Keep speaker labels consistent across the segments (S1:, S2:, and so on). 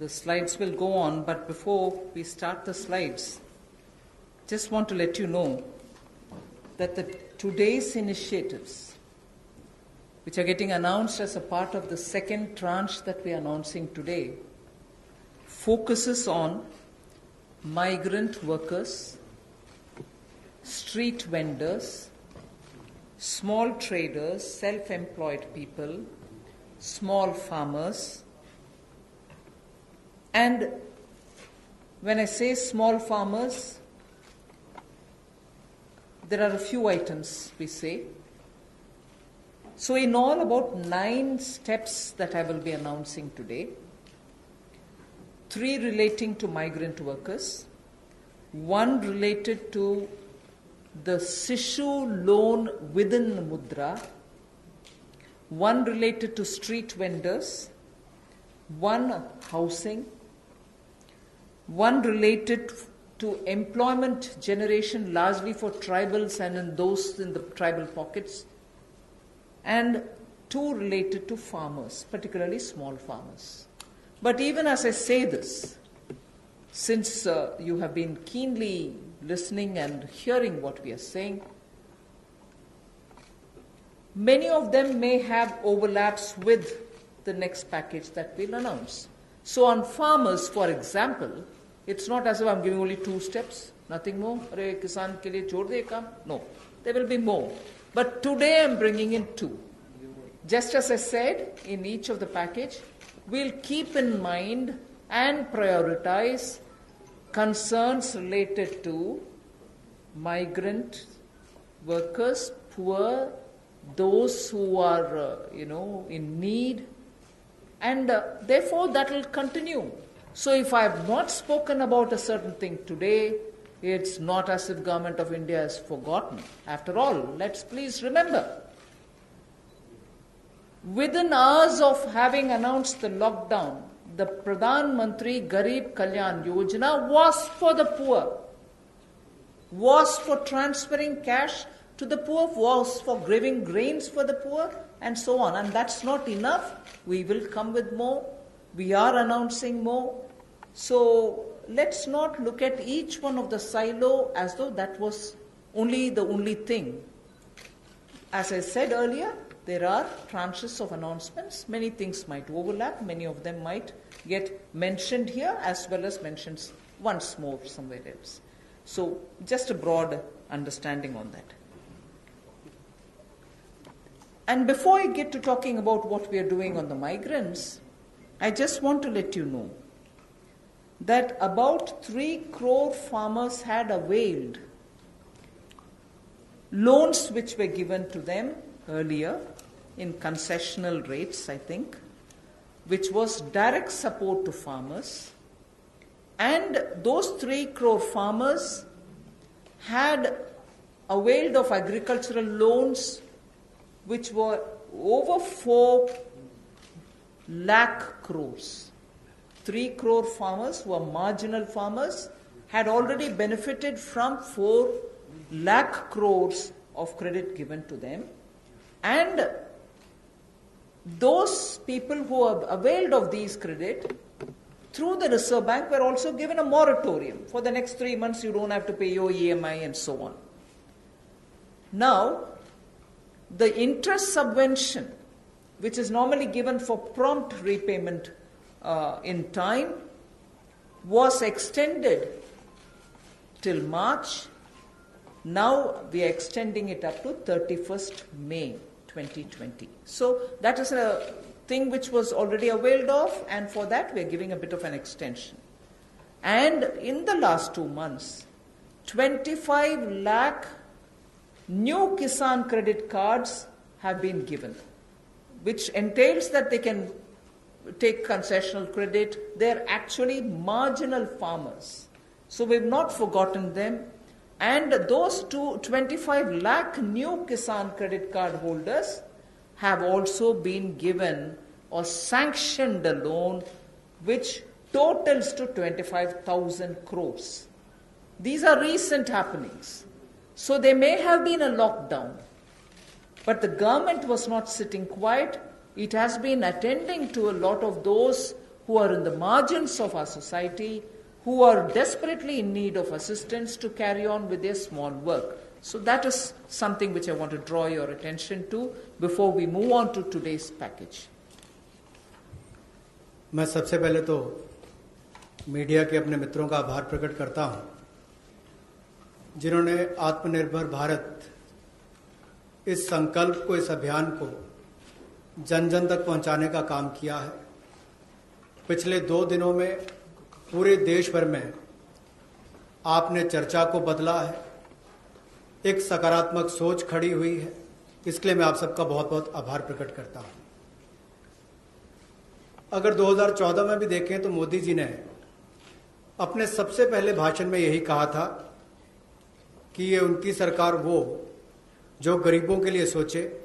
S1: The slides will go on, but before we start the slides, just want to let you know that today's initiatives, which are getting announced as a part of the second tranche that we are announcing today, focuses on migrant workers, street vendors, small traders, self-employed people, small farmers. And when I say small farmers, there are a few items we say. So in all, about 9 steps that I will be announcing today. 3 relating to migrant workers, 1 related to the Sishu loan within Mudra, 1 related to street vendors, 1 housing, 1 related to employment generation largely for tribals and in those in the tribal pockets, and 2 related to farmers, particularly small farmers. But even as I say this, since you have been keenly listening and hearing what we are saying, many of them may have overlaps with the next package that we'll announce. So on farmers, for example, it's not as if I'm giving only 2 steps, nothing more. Arey kisan ke liye chhod de kaam. No, there will be more. But today I'm bringing in 2. Just as I said, in each of the package, we'll keep in mind and prioritize concerns related to migrant workers, poor, those who are, in need, and therefore that will continue. So if I have not spoken about a certain thing today, it's not as if Government of India has forgotten. After all, let's please remember, within hours of having announced the lockdown, the Pradhan Mantri Garib Kalyan Yojana was for the poor, was for transferring cash to the poor, was for giving grains for the poor, and so on. And that's not enough. We will come with more. We are announcing more. So let's not look at each one of the silo as though that was the only thing. As I said earlier, there are tranches of announcements. Many things might overlap. Many of them might get mentioned here as well as mentioned once more somewhere else. So just a broad understanding on that. And before I get to talking about what we are doing on the migrants, I just want to let you know that about 3 crore farmers had availed loans which were given to them earlier in concessional rates, I think, which was direct support to farmers. And those 3 crore farmers had availed of agricultural loans which were over 4 lakh crores. 3 crore farmers who are marginal farmers had already benefited from 4 lakh crores of credit given to them. And those people who have availed of these credit through the Reserve Bank were also given a moratorium. For the next 3 months, you don't have to pay your EMI and so on. Now, the interest subvention, which is normally given for prompt repayment in time, was extended till March. Now we are extending it up to 31st May 2020. So that is a thing which was already availed of, and for that we are giving a bit of an extension. And in the last 2 months, 25 lakh new Kisan credit cards have been given, which entails that they can take concessional credit. They're actually marginal farmers. So we've not forgotten them. And those 25 lakh new Kisan credit card holders have also been given or sanctioned a loan which totals to 25,000 crores. These are recent happenings. So there may have been a lockdown, but the government was not sitting quiet. It has been attending to a lot of those who are in the margins of our society, who are desperately in need of assistance to carry on with their small work. So that is something which I want to draw your attention to before we move on to today's package.
S2: मैं सबसे पहले तो media के अपने मित्रों का आभार प्रकट करता हूं, जिन्होंने आत्मनिर्भर भारत इस संकल्प को, इस अभियान को जन जन तक पहुंचाने का काम किया है। पिछले 2 दिनों में पूरे देश भर में आपने चर्चा को बदला है, एक सकारात्मक सोच खड़ी हुई है। इसके लिए मैं आप सबका बहुत बहुत आभार प्रकट करता हूं। अगर 2014 में भी देखें तो मोदी जी ने अपने सबसे पहले भाषण में यही कहा था कि ये उनकी सरकार वो जो गरीबों के लिए सोचे,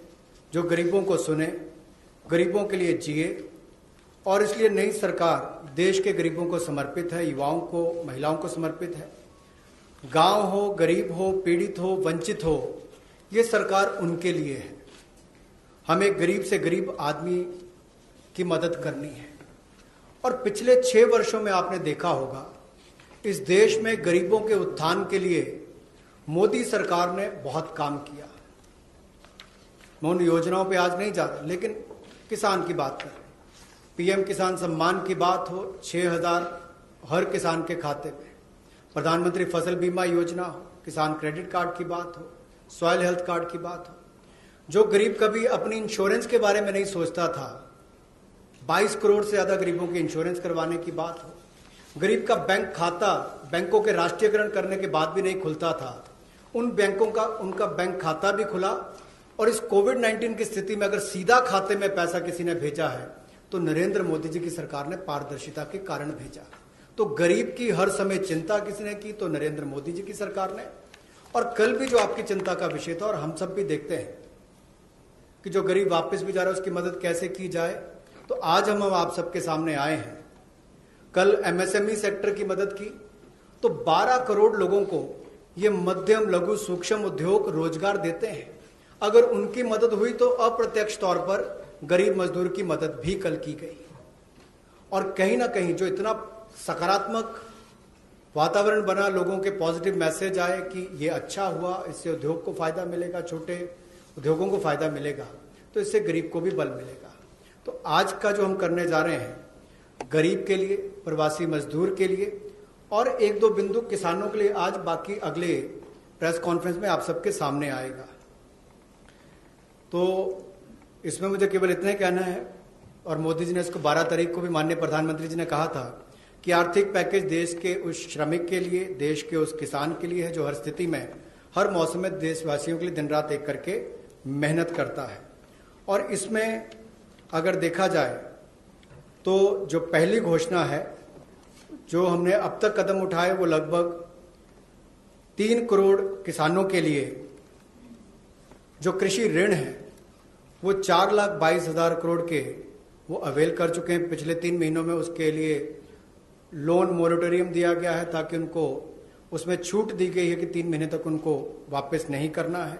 S2: जो गरीबों को सुने, गरीबों के लिए जिए, और इसलिए नई सरकार देश के गरीबों को समर्पित है, युवाओं को, महिलाओं को समर्पित है। गांव हो, गरीब हो, पीड़ित हो, वंचित हो, ये सरकार उनके लिए है। हमें गरीब से गरीब आदमी की मदद करनी है। और पिछले 6 वर्षों में आपने देखा होगा इस देश में गरीबों के उत्थान के लिए मोदी सरकार ने बहुत काम किया। मैं उन योजनाओं पे आज नहीं जा रहा, लेकिन किसान की बात करें, पीएम किसान सम्मान की बात हो, 6,000 हर किसान के खाते में, प्रधानमंत्री फसल बीमा योजना हो, किसान क्रेडिट कार्ड की बात हो, सॉइल हेल्थ कार्ड की बात हो। जो गरीब कभी अपनी इंश्योरेंस के बारे में नहीं सोचता था, 22 करोड़ से ज्यादा गरीबों की इंश्योरेंस करवाने की बात हो। गरीब का बैंक खाता बैंकों के राष्ट्रीयकरण करने के बाद भी नहीं खुलता था, उन बैंकों का उनका बैंक खाता भी खुला। और इस कोविड-19 की स्थिति में अगर सीधा खाते में पैसा किसी ने भेजा है तो नरेंद्र मोदी जी की सरकार ने पारदर्शिता के कारण भेजा। तो गरीब की हर समय चिंता किसने की? तो नरेंद्र मोदी जी की सरकार ने। और कल भी जो आपकी चिंता का विषय था, और हम सब भी देखते हैं कि जो गरीब वापस भी जा रहा है उसकी मदद कैसे की जाए, तो आज हम आप सबके सामने आए हैं। कल एमएसएमई सेक्टर की मदद की तो 12 करोड़ लोगों को ये मध्यम, लघु, सूक्ष्म उद्योग रोजगार देते हैं। अगर उनकी मदद हुई तो अप्रत्यक्ष तौर पर गरीब मजदूर की मदद भी कल की गई। और कहीं ना कहीं जो इतना सकारात्मक वातावरण बना, लोगों के पॉजिटिव मैसेज आए कि ये अच्छा हुआ, इससे उद्योग को फायदा मिलेगा, छोटे उद्योगों को फायदा मिलेगा, तो इससे गरीब को भी बल मिलेगा। तो आज का जो हम करने जा रहे हैं, गरीब के लिए, प्रवासी मजदूर के लिए, और 1-2 बिंदु किसानों के लिए आज, बाकी अगले प्रेस कॉन्फ्रेंस में आप सबके सामने आएगा। तो इसमें मुझे केवल इतना ही कहना है, और मोदी जी ने इसको 12 तारीख को भी माननीय प्रधानमंत्री जी ने कहा था कि आर्थिक पैकेज देश के उस श्रमिक के लिए, देश के उस किसान के लिए है जो हर स्थिति में, हर मौसम में देशवासियों के लिए दिन रात एक करके मेहनत करता है। और इसमें अगर देखा जाए तो जो पहली घोषणा है, जो हमने अब तक कदम उठाए, वो लगभग 3 करोड़ किसानों के लिए जो कृषि ऋण है वो 4,22,000 करोड़ के वो अवेल कर चुके हैं पिछले 3 महीनों में। उसके लिए लोन मोरेटोरियम दिया गया है ताकि उनको उसमें छूट दी गई है कि 3 महीने तक उनको वापस नहीं करना है।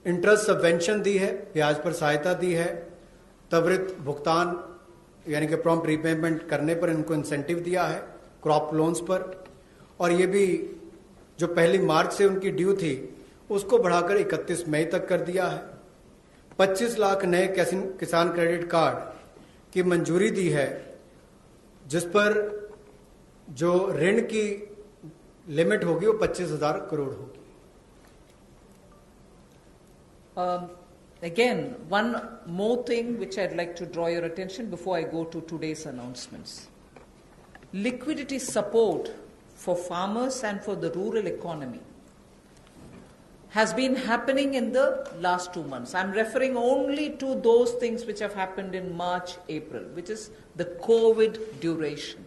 S2: इंटरेस्ट सबवेंशन दी है, ब्याज पर सहायता दी है, त्वरित भुगतान यानी कि प्रॉम्प्ट रीपेमेंट करने पर इनको इंसेंटिव दिया है, क्रॉप लोन्स पर। और ये भी जो 1 मार्च से उनकी ड्यू थी उसको बढ़ाकर 31 मई तक कर दिया है। 25 लाख नए किसान क्रेडिट कार्ड की मंजूरी दी है, जिस पर जो ऋण की लिमिट होगी वो 25,000 करोड़ होगी।
S1: Again, one more thing which I'd like to draw your attention before I go to today's announcements. Liquidity support for farmers and for the rural economy has been happening in the last 2 months. I'm referring only to those things which have happened in March, April, which is the COVID duration,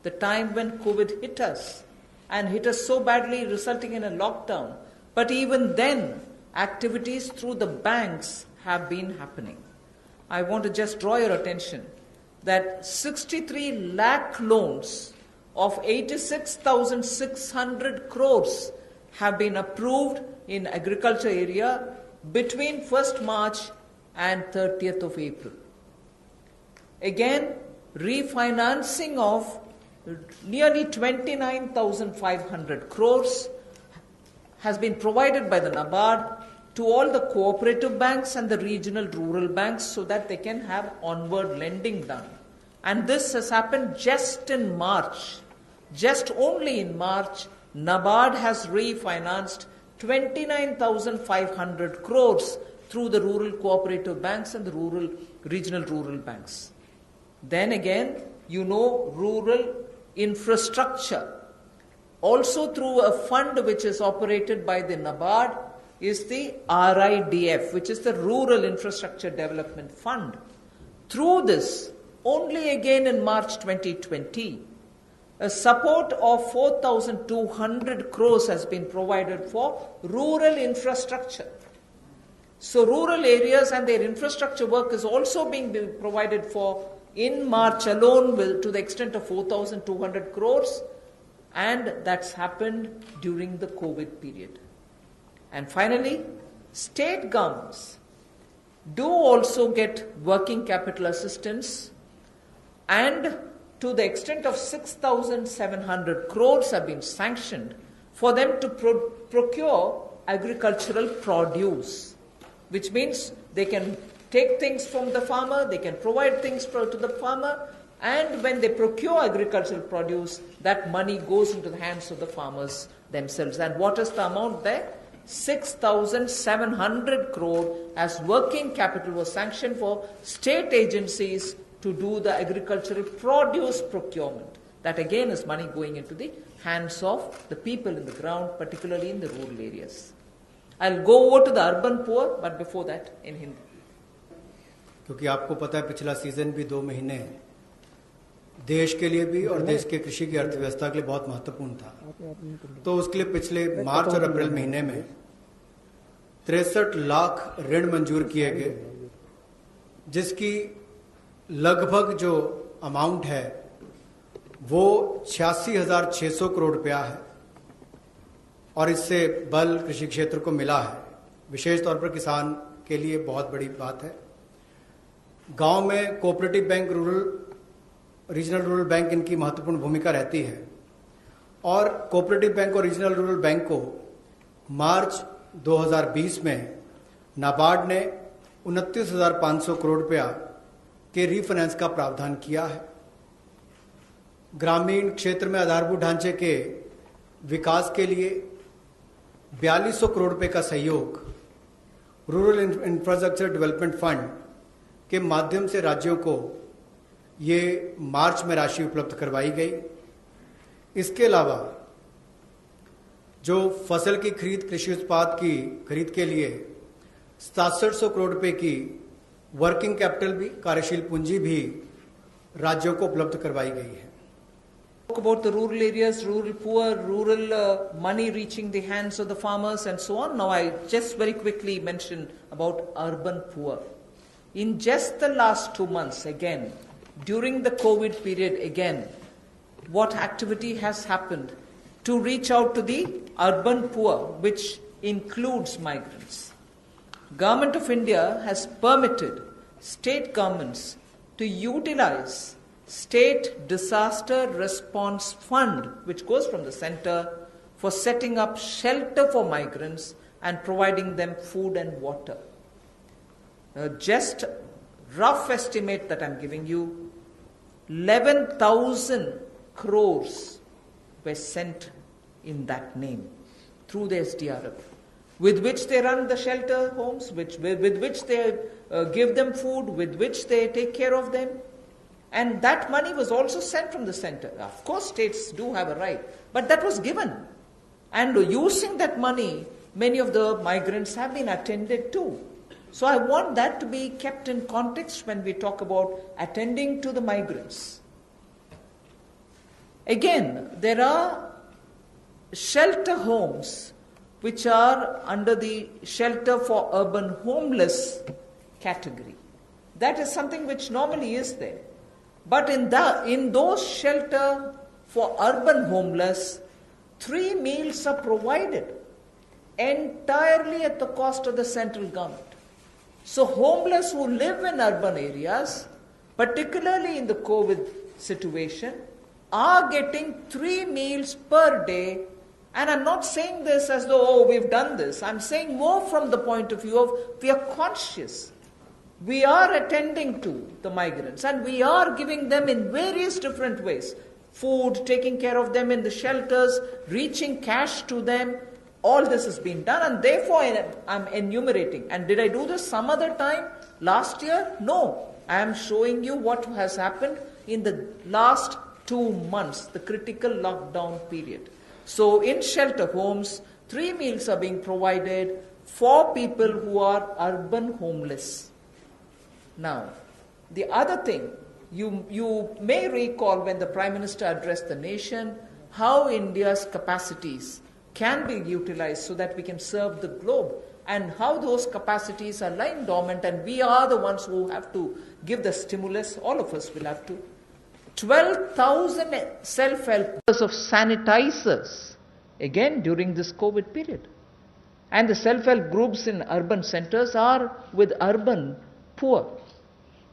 S1: the time when COVID hit us and hit us so badly, resulting in a lockdown. But even then, activities through the banks have been happening. I want to just draw your attention that 63 lakh loans of 86,600 crores have been approved in agriculture area between 1st March and 30th of April. again, refinancing of nearly 29,500 crores has been provided by the NABARD to all the cooperative banks and the regional rural banks so that they can have onward lending done. And this has happened just in March. Just only in March, NABARD has refinanced 29,500 crores through the rural cooperative banks and the regional rural banks. Then again, rural infrastructure. Also through a fund which is operated by the NABARD is the RIDF, which is the Rural Infrastructure Development Fund. Through this, only again in March 2020, a support of 4,200 crores has been provided for rural infrastructure. So rural areas and their infrastructure work is also being provided for in March alone to the extent of 4,200 crores, and that's happened during the COVID period. And finally, state governments do also get working capital assistance, and to the extent of 6,700 crores have been sanctioned for them to procure agricultural produce, which means they can take things from the farmer, they can provide things to the farmer, and when they procure agricultural produce, that money goes into the hands of the farmers themselves. And what is the amount there? 6,700 crore as working capital was sanctioned for state agencies to do the agricultural produce procurement. That again is money going into the hands of the people in the ground, particularly in the rural areas. I'll go over to the urban poor, but before that in Hindi.
S2: क्योंकि आपको पता है पिछला season भी 2 महीने देश के लिए भी और देश के कृषि की अर्थव्यवस्था के लिए बहुत महत्वपूर्ण था। तो उसके लिए पिछले मार्च और अप्रैल महीने में 63 लाख ऋण मंजूर किए गए, जिसकी लगभग जो अमाउंट है वो 86,600 करोड़ रुपया है, और इससे बल कृषि क्षेत्र को मिला है। विशेष तौर पर किसान के लिए बहुत बड़ी बात है। गांव में cooperative bank, regional rural bank इनकी महत्वपूर्ण भूमिका रहती है, और कोऑपरेटिव बैंक और रीजनल रूरल बैंक को मार्च 2020 में नाबार्ड ने 29,500 करोड़ रुपया के रीफाइनेंस का प्रावधान किया है। ग्रामीण क्षेत्र में आधारभूत ढांचे के विकास के लिए 4200 करोड़ रुपए का सहयोग रूरल इंफ्रास्ट्रक्चर डेवलपमेंट फंड के माध्यम से राज्यों को ये मार्च में राशि उपलब्ध करवाई गई। इसके अलावा जो फसल की खरीद, कृषि उत्पाद की खरीद के लिए 6700 करोड़ रुपए की वर्किंग कैपिटल भी, कार्यशील पूंजी भी राज्यों को उपलब्ध करवाई गई है।
S1: About the rural areas, rural poor, rural money reaching the hands of the farmers and so on. Now I just very quickly mention about urban poor. In just the last 2 months, again, during the COVID period, again, what activity has happened to reach out to the urban poor, which includes migrants? Government of India has permitted state governments to utilize State Disaster Response Fund, which goes from the center, for setting up shelter for migrants and providing them food and water. Just rough estimate that I'm giving you, 11,000 crores were sent in that name through the SDRF, with which they run the shelter homes, with which they give them food, with which they take care of them. And that money was also sent from the center. Of course, states do have a right, but that was given. And using that money, many of the migrants have been attended to. So I want that to be kept in context when we talk about attending to the migrants. Again, there are shelter homes which are under the shelter for urban homeless category. That is something which normally is there. But in those shelter for urban homeless, 3 meals are provided entirely at the cost of the central government. So homeless who live in urban areas particularly in the COVID situation, are getting 3 meals per day. And I'm not saying this as though, oh, we've done this. I'm saying more from the point of view of we are conscious. We are attending to the migrants and we are giving them in various different ways. Food, taking care of them in the shelters, reaching cash to them. All this has been done and therefore I'm enumerating. And did I do this some other time? Last year? No. I am showing you what has happened in the last 2 months, the critical lockdown period. So in shelter homes, 3 meals are being provided for people who are urban homeless. Now, the other thing, you may recall when the Prime Minister addressed the nation, how India's capacities can be utilized so that we can serve the globe, and how those capacities are lying dormant and we are the ones who have to give the stimulus, all of us will have to. 12,000 self-help of sanitizers, again during this COVID period. And the self-help groups in urban centers are with urban poor.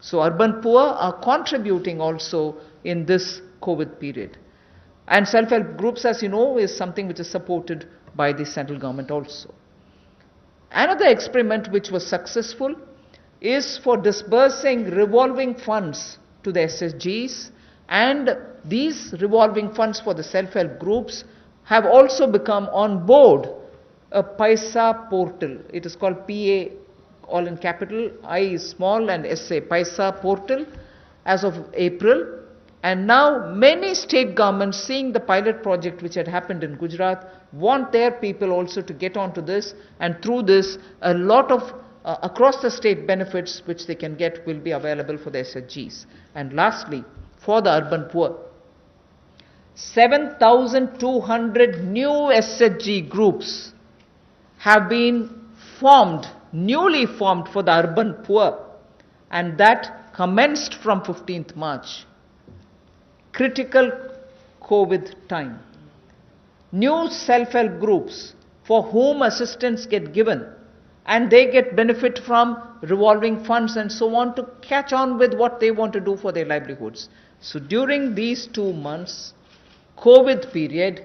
S1: So urban poor are contributing also in this COVID period. And self-help groups, as you know, is something which is supported by the central government also. Another experiment which was successful is for disbursing revolving funds to the SSGs, and these revolving funds for the self-help groups have also become on board a Paisa portal. It is called PA, all in capital, I is small and SA, Paisa portal, as of April. And now many state governments, seeing the pilot project which had happened in Gujarat, want their people also to get onto this, and through this a lot of across the state benefits which they can get will be available for the SHGs. And lastly, for the urban poor, 7,200 new SHG groups have been formed, newly formed for the urban poor, and that commenced from 15th March. Critical COVID time. New self-help groups for whom assistance get given and they get benefit from revolving funds and so on to catch on with what they want to do for their livelihoods. So during these 2 months, COVID period,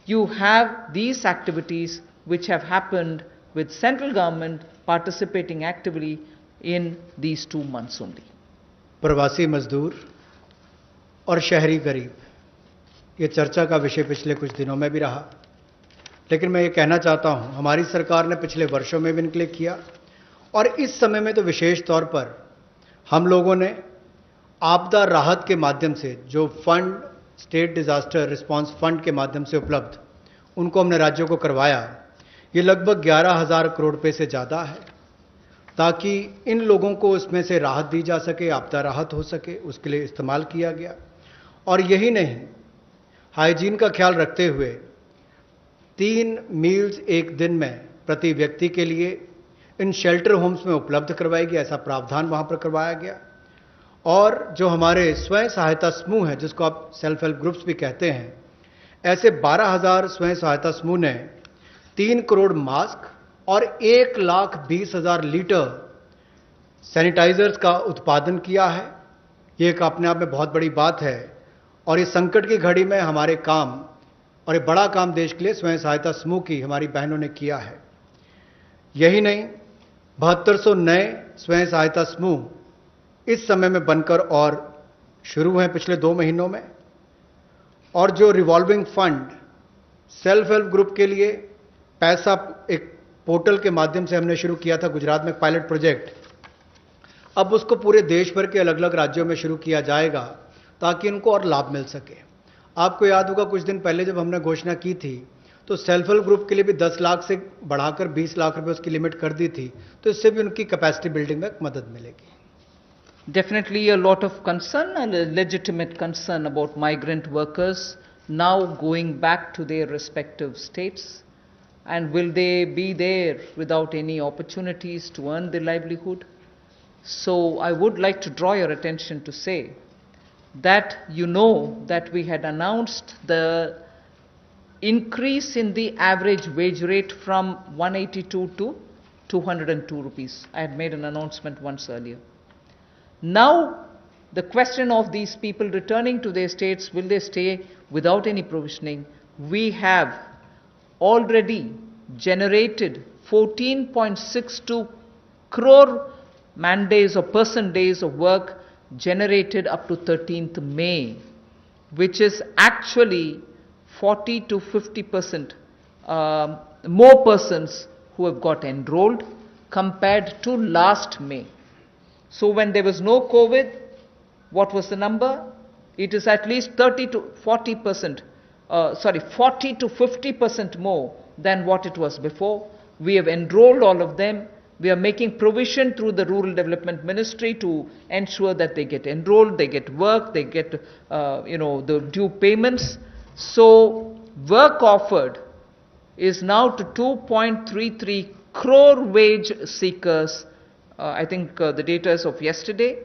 S1: you have these activities which have happened with central government participating actively in these 2 months only.
S2: प्रवासी मजदूर और शहरी गरीब, ये चर्चा का विषय पिछले कुछ दिनों में भी रहा, लेकिन मैं ये कहना चाहता हूं, हमारी सरकार ने पिछले वर्षों में भी इनके किया और इस समय में तो विशेष तौर पर हम लोगों ने आपदा राहत के माध्यम से जो fund, state disaster response fund के माध्यम से उपलब्ध, उनको हमने राज्यों को करवाया। ये लगभग 11,000 करोड़ रुपए से ज़्यादा है, ताकि इन लोगों को इसमें से राहत दी जा सके, आपदा राहत हो सके, उसके लिए इस्तेमाल किया गया। और यही नहीं, हाइजीन का ख्याल रखते हुए 3 मील्स एक दिन में प्रति व्यक्ति के लिए इन शेल्टर होम्स में उपलब्ध करवाई गई, ऐसा प्रावधान वहां पर करवाया गया। और जो हमारे स्वयं सहायता समूह है, जिसको आप सेल्फ हेल्प ग्रुप्स भी कहते हैं, ऐसे 12,000 स्वयं सहायता समूह ने 3 करोड़ मास्क और 1,20,000 लीटर सैनिटाइजर्स का उत्पादन किया है। ये एक अपने आप में बहुत बड़ी बात है और इस संकट की घड़ी में हमारे काम, और ये बड़ा काम देश के लिए स्वयं सहायता समूह की हमारी बहनों ने किया है। यही नहीं, 7200 नए स्वयं सहायता समूह इस समय में बनकर और शुरू हैं पिछले 2 महीनों में। और जो revolving fund self help group के लिए पैसा एक पोर्टल के माध्यम से हमने शुरू किया था गुजरात में पायलट प्रोजेक्ट, अब उसको पूरे देश भर के अलग अलग राज्यों में शुरू किया जाएगा ताकि उनको और लाभ मिल सके। आपको याद होगा कुछ दिन पहले जब हमने घोषणा की थी तो सेल्फ हेल्प ग्रुप के लिए भी 10 लाख से बढ़ाकर 20 लाख रुपए उसकी लिमिट कर दी थी, तो इससे भी उनकी कैपेसिटी बिल्डिंग में मदद मिलेगी।
S1: Definitely a lot of concern and a legitimate concern about migrant workers now going back to their respective states, and will they be there without any opportunities to earn their livelihood? So I would like to draw your attention to say that you know that we had announced the increase in the average wage rate from 182 to 202 rupees. I had made an announcement once earlier. Now the question of these people returning to their states, will they stay without any provisioning? We have already generated 14.62 crore man days or person days of work generated up to 13th May, which is actually 40 to 50% more persons who have got enrolled compared to last May. So when there was no COVID, what was the number? It is at least 30 to 40%, 40 to 50% more than what it was before. We have enrolled all of them. We are making provision through the Rural Development Ministry to ensure that they get enrolled, they get work, they get the due payments. So work offered is now to 2.33 crore wage seekers. I think the data is of yesterday,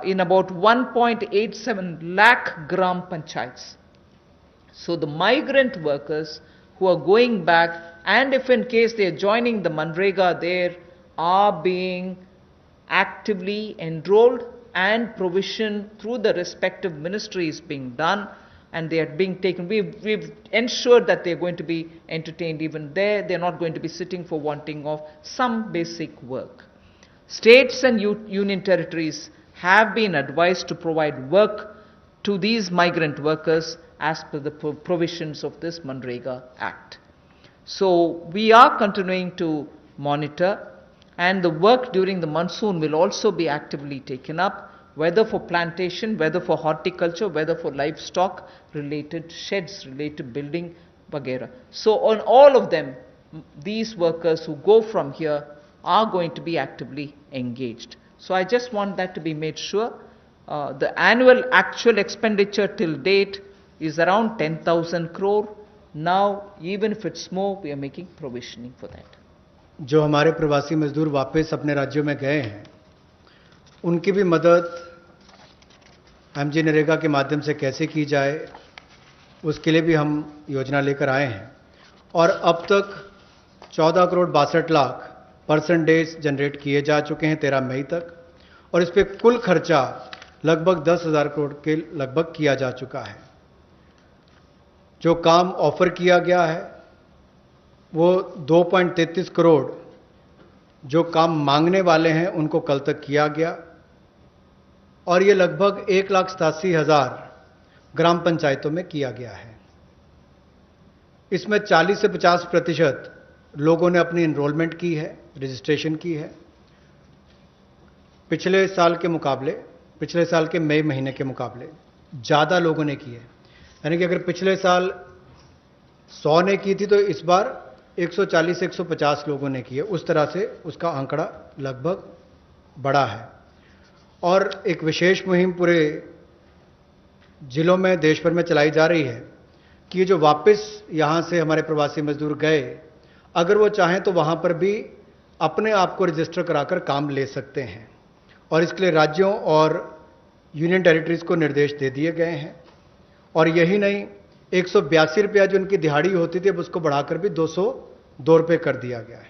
S1: in about 1.87 lakh gram panchayats. So the migrant workers who are going back, and if in case they are joining the Manrega, there are being actively enrolled and provision through the respective ministries being done, and they are being taken. We've ensured that they're going to be entertained even there. They're not going to be sitting for wanting of some basic work. States and union territories have been advised to provide work to these migrant workers as per the provisions of this Manrega Act. So we are continuing to monitor, and the work during the monsoon will also be actively taken up, whether for plantation, whether for horticulture, whether for livestock related sheds, related building, vagera. So on all of them, these workers who go from here are going to be actively engaged. So I just want that to be made sure. The annual actual expenditure till date is around 10,000 crore. Now, even if it's more, we are making provisioning for that.
S2: जो हमारे प्रवासी मजदूर वापस अपने राज्यों में गए हैं, उनकी भी मदद एमजी नरेगा के माध्यम से कैसे की जाए, उसके लिए भी हम योजना लेकर आए हैं। और अब तक 14 crore 62 lakh person days generate किए जा चुके हैं 13 मई तक, और इस पे कुल खर्चा लगभग 10,000 करोड़ के लगभग किया जा चुका है। जो काम ऑफर किया गया है वो 2.33 करोड़ जो काम मांगने वाले हैं उनको कल तक किया गया, और ये लगभग 1,87,000 ग्राम पंचायतों में किया गया है। इसमें 40 से 50% लोगों ने अपनी एनरोलमेंट की है, रजिस्ट्रेशन की है। पिछले साल के मुकाबले, पिछले साल के मई महीने के मुकाबले ज़्यादा लोगों ने की है। यानी कि अगर पिछले साल 100 ने की थी तो इस बार 140 से 150 लोगों ने की है। उस तरह से उसका आंकड़ा लगभग बड़ा है। और एक विशेष मुहिम पूरे जिलों में, देश भर में चलाई जा रही है कि जो वापस यहाँ से हमारे प्रवासी मजदूर गए, अगर वो चाहें तो वहाँ पर भी अपने आप को रजिस्टर कराकर काम ले सकते हैं। और इसके लिए राज्यों और यूनियन टेरिटरीज को निर्देश दे दिए गए हैं। और यही नहीं, 182 रुपया जो उनकी दिहाड़ी होती थी अब उसको बढ़ाकर भी 202 रुपये कर दिया गया है।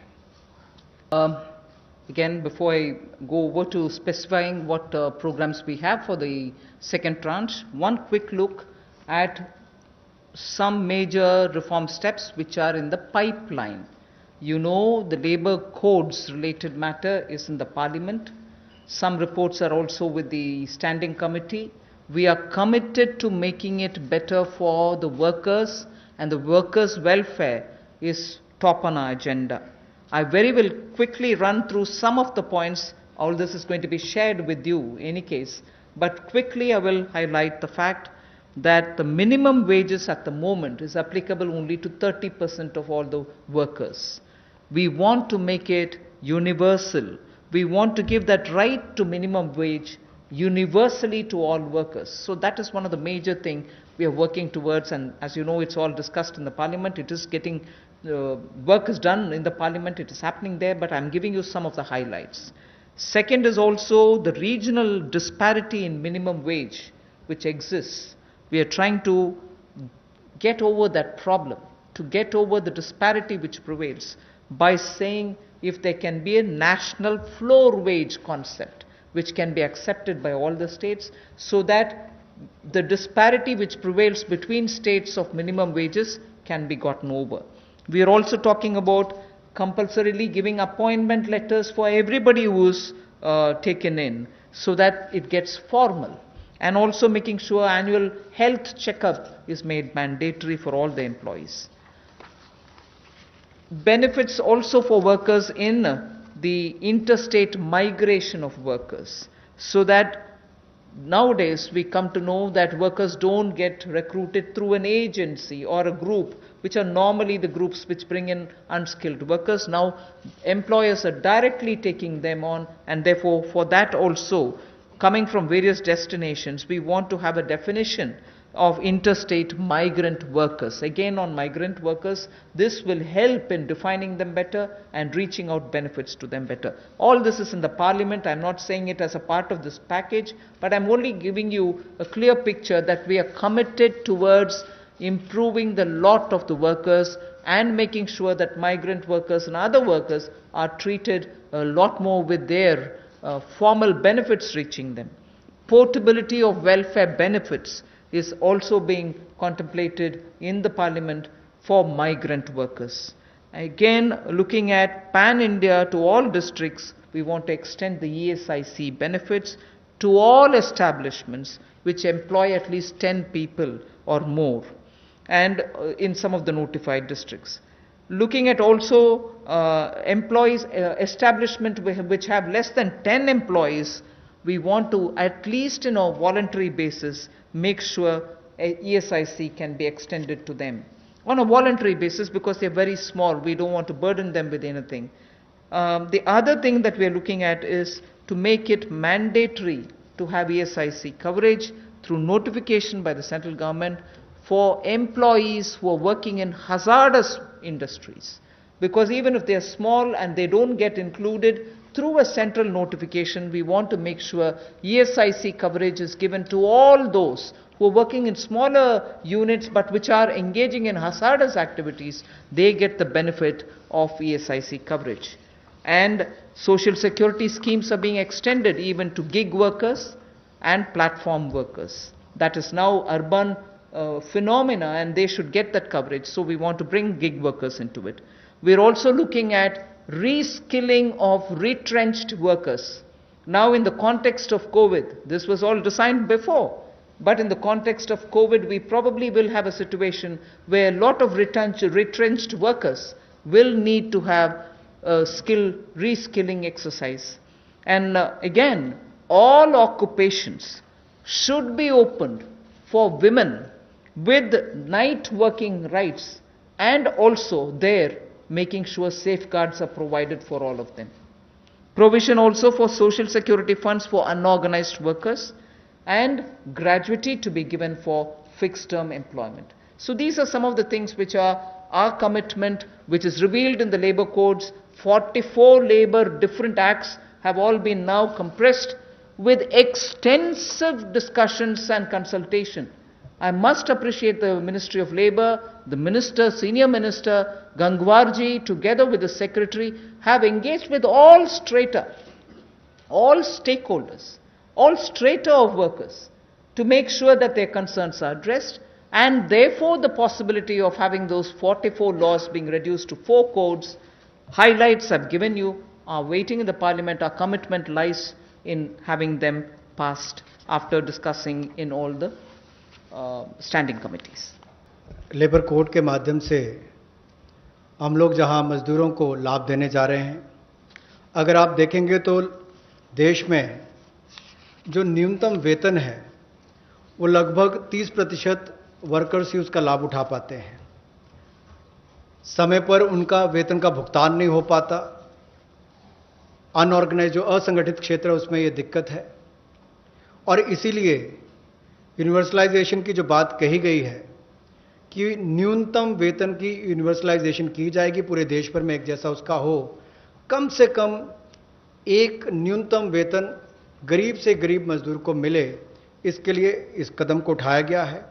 S1: Again, before I go over to specifying what programs we have for the second tranche, one quick look at some major reform steps which are in the pipeline. You know, the labor codes related matter is in the parliament. Some reports are also with the standing committee. We are committed to making it better for the workers, and the workers' welfare is top on our agenda. I very will quickly run through some of the points. All this is going to be shared with you in any case, but quickly I will highlight the fact that the minimum wages at the moment is applicable only to 30% of all the workers. We want to make it universal. We want to give that right to minimum wage universally to all workers. So that is one of the major things we are working towards, and as you know, it's all discussed in the parliament. It is getting, work is done in the parliament, it is happening there, but I'm giving you some of the highlights. Second is also the regional disparity in minimum wage which exists. We are trying to get over that problem, to get over the disparity which prevails by saying if there can be a national floor wage concept, which can be accepted by all the states, so that the disparity which prevails between states of minimum wages can be gotten over. We are also talking about compulsorily giving appointment letters for everybody who is taken in, so that it gets formal, and also making sure annual health checkup is made mandatory for all the employees. Benefits also for workers in the interstate migration of workers, so that nowadays we come to know that workers don't get recruited through an agency or a group, which are normally the groups which bring in unskilled workers. Now employers are directly taking them on, and therefore for that also, coming from various destinations, we want to have a definition of interstate migrant workers. Again, on migrant workers, this will help in defining them better and reaching out benefits to them better. All this is in the Parliament. I'm not saying it as a part of this package, but I'm only giving you a clear picture that we are committed towards improving the lot of the workers and making sure that migrant workers and other workers are treated a lot more with their formal benefits reaching them. Portability of welfare benefits is also being contemplated in the Parliament for migrant workers. Again, looking at pan-India to all districts, we want to extend the ESIC benefits to all establishments which employ at least 10 people or more, and in some of the notified districts. Looking at also employees, establishment which have less than 10 employees, we want to, at least in a voluntary basis, make sure ESIC can be extended to them. On a voluntary basis, because they're very small, we don't want to burden them with anything. The other thing that we're looking at is to make it mandatory to have ESIC coverage through notification by the central government for employees who are working in hazardous industries. Because even if they're small and they don't get included through a central notification, we want to make sure ESIC coverage is given to all those who are working in smaller units but which are engaging in hazardous activities. They get the benefit of ESIC coverage. And social security schemes are being extended even to gig workers and platform workers. That is now urban phenomena, and they should get that coverage. So we want to bring gig workers into it. We're also looking at reskilling of retrenched workers. Now in the context of COVID, this was all designed before, but in the context of COVID, we probably will have a situation where a lot of retrenched workers will need to have a reskilling exercise. And again, all occupations should be opened for women with night working rights, and also there making sure safeguards are provided for all of them. Provision also for social security funds for unorganized workers, and gratuity to be given for fixed term employment. So these are some of the things which are our commitment, which is revealed in the labor codes. 44 labor different acts have all been now compressed with extensive discussions and consultation. I must appreciate the Ministry of Labour, the Minister, Senior Minister Gangwarji, together with the Secretary, have engaged with all strata, all stakeholders, all strata of workers, to make sure that their concerns are addressed, and therefore the possibility of having those 44 laws being reduced to 4 codes. Highlights I've given you are waiting in the Parliament. Our commitment lies in having them passed after discussing in all the standing committees.
S2: Labour code के माध्यम से हम लोग जहां मजदूरों को लाभ देने जा रहे हैं, अगर आप देखेंगे तो देश में जो न्यूनतम वेतन है वो लगभग 30% वर्कर्स ही उसका लाभ उठा पाते हैं। समय पर उनका वेतन का भुगतान नहीं हो पाता। अनऑर्गेनाइज जो असंगठित क्षेत्र है उसमें ये दिक्कत है, और इसीलिए यूनिवर्सलाइजेशन की जो बात कही गई है कि न्यूनतम वेतन की यूनिवर्सलाइजेशन की जाएगी, पूरे देश भर में एक जैसा उसका हो, कम से कम एक न्यूनतम वेतन गरीब से गरीब मजदूर को मिले, इसके लिए इस कदम को उठाया गया है।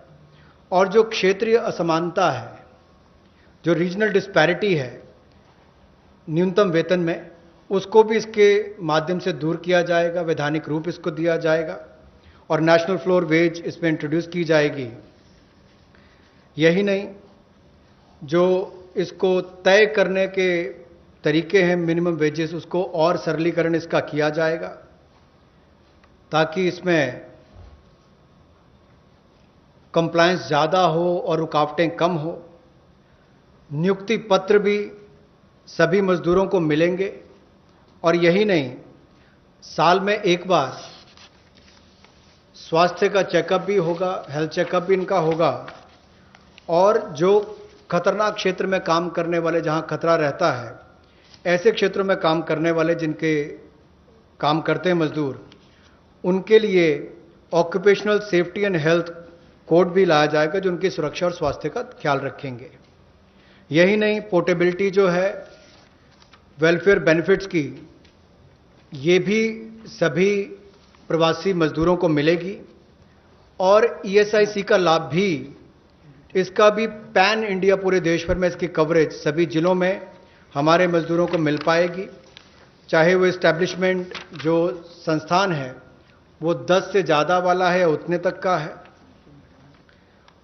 S2: और जो क्षेत्रीय असमानता है, जो रीजनल डिस्पैरिटी है न्यूनतम वेतन में, उसको भी इसके माध्यम से दूर किया जाएगा, वैधानिक रूप इसको दिया जाएगा और नेशनल फ्लोर वेज इसमें इंट्रोड्यूस की जाएगी। यही नहीं, जो इसको तय करने के तरीके हैं मिनिमम वेजेस, उसको और सरलीकरण इसका किया जाएगा ताकि इसमें कंप्लायंस ज़्यादा हो और रुकावटें कम हो। नियुक्ति पत्र भी सभी मजदूरों को मिलेंगे और यही नहीं, साल में एक बार स्वास्थ्य का चेकअप भी होगा, हेल्थ चेकअप भी इनका होगा और जो खतरनाक क्षेत्र में काम करने वाले, जहां खतरा रहता है, ऐसे क्षेत्रों में काम करने वाले जिनके काम करते हैं मजदूर, उनके लिए occupational safety and health code भी लाया जाएगा जो उनकी सुरक्षा और स्वास्थ्य का ख्याल रखेंगे। यही नहीं, पोर्टेबिलिटी जो है वेलफेयर बेनिफिट्स की, ये भी सभी प्रवासी मजदूरों को मिलेगी और ईएसआईसी का लाभ भी, इसका भी पैन इंडिया पूरे देश भर में इसकी कवरेज सभी जिलों में हमारे मजदूरों को मिल पाएगी, चाहे वो इस्टेब्लिशमेंट जो संस्थान है वो 10 से ज़्यादा वाला है या उतने तक का है।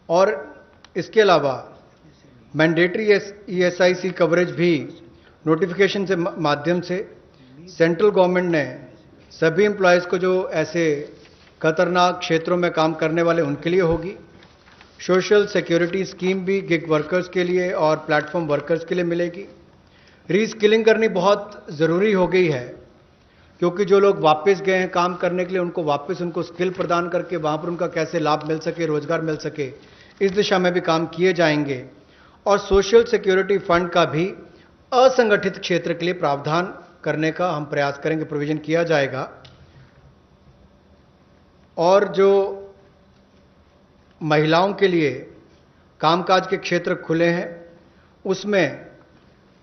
S2: और इसके अलावा मैंडेटरी ईएसआईसी कवरेज भी नोटिफिकेशन से माध्यम से सेंट्रल गवर्नमेंट ने सभी एम्प्लॉयज़ को, जो ऐसे खतरनाक क्षेत्रों में काम करने वाले, उनके लिए होगी। सोशल सिक्योरिटी स्कीम भी गिग वर्कर्स के लिए और प्लेटफॉर्म वर्कर्स के लिए मिलेगी। रीस्किलिंग करनी बहुत ज़रूरी हो गई है क्योंकि जो लोग वापस गए हैं काम करने के लिए, उनको वापस उनको स्किल प्रदान करके वहाँ पर उनका कैसे लाभ मिल सके, रोजगार मिल सके, इस दिशा में भी काम किए जाएंगे। और सोशल सिक्योरिटी फंड का भी असंगठित क्षेत्र के लिए प्रावधान करने का हम प्रयास करेंगे, प्रोविजन किया जाएगा। और जो महिलाओं के लिए कामकाज के क्षेत्र खुले हैं, उसमें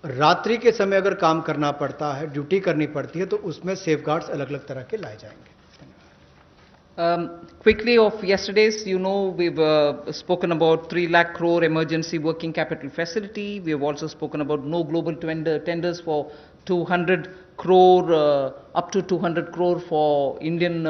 S2: रात्रि के समय अगर काम करना पड़ता है, ड्यूटी करनी पड़ती है, तो उसमें सेफगार्ड्स अलग अलग तरह के लाए जाएंगे।
S1: Quickly of yesterday's, you know, we've spoken about 3 lakh crore emergency working capital facility. We have also spoken about no global tenders for 200 crore, up to 200 crore for Indian,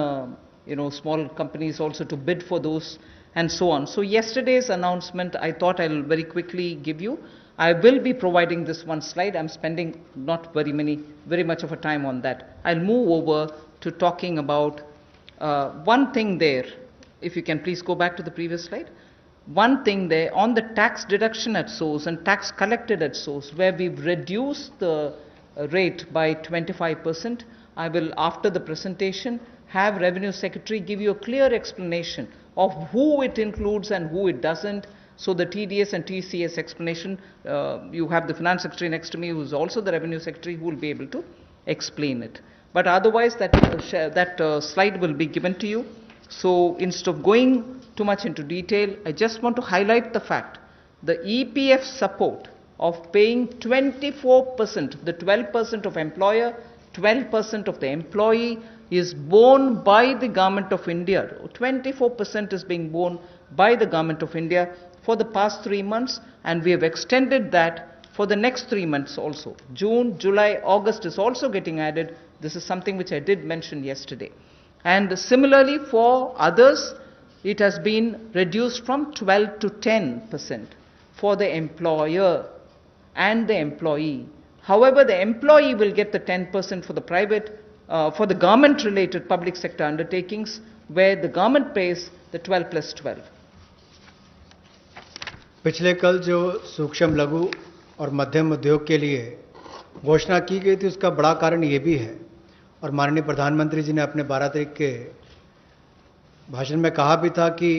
S1: small companies also to bid for those and so on. So yesterday's announcement, I thought I'll very quickly give you. I will be providing this one slide. I'm spending not very much of a time on that. I'll move over to talking about one thing there. If you can please go back to the previous slide. One thing there on the tax deduction at source and tax collected at source, where we've reduced the rate by 25%. I will, after the presentation, have Revenue Secretary give you a clear explanation of who it includes and who it doesn't. So the TDS and TCS explanation, you have the Finance Secretary next to me who is also the Revenue Secretary who will be able to explain it. But otherwise that slide will be given to you. So instead of going too much into detail, I just want to highlight the fact the EPF support of paying 24%, the 12% of employer, 12% of the employee is borne by the Government of India. 24% is being borne by the Government of India for the past 3 months, and we have extended that for the next 3 months also. June, July, August is also getting added. This is something which I did mention yesterday. And similarly for others, it has been reduced from 12 to 10% for the employer and the employee. However, the employee will get the 10% for the private, for the government-related public sector undertakings, where the government pays the 12 plus 12.
S2: पिछले कल जो सूक्ष्म लघु और मध्यम उद्योग के लिए घोषणा की गई थी, उसका बड़ा कारण ये भी है, और माननीय प्रधानमंत्री जी ने अपने 12 तारीख के भाषण में कहा भी था कि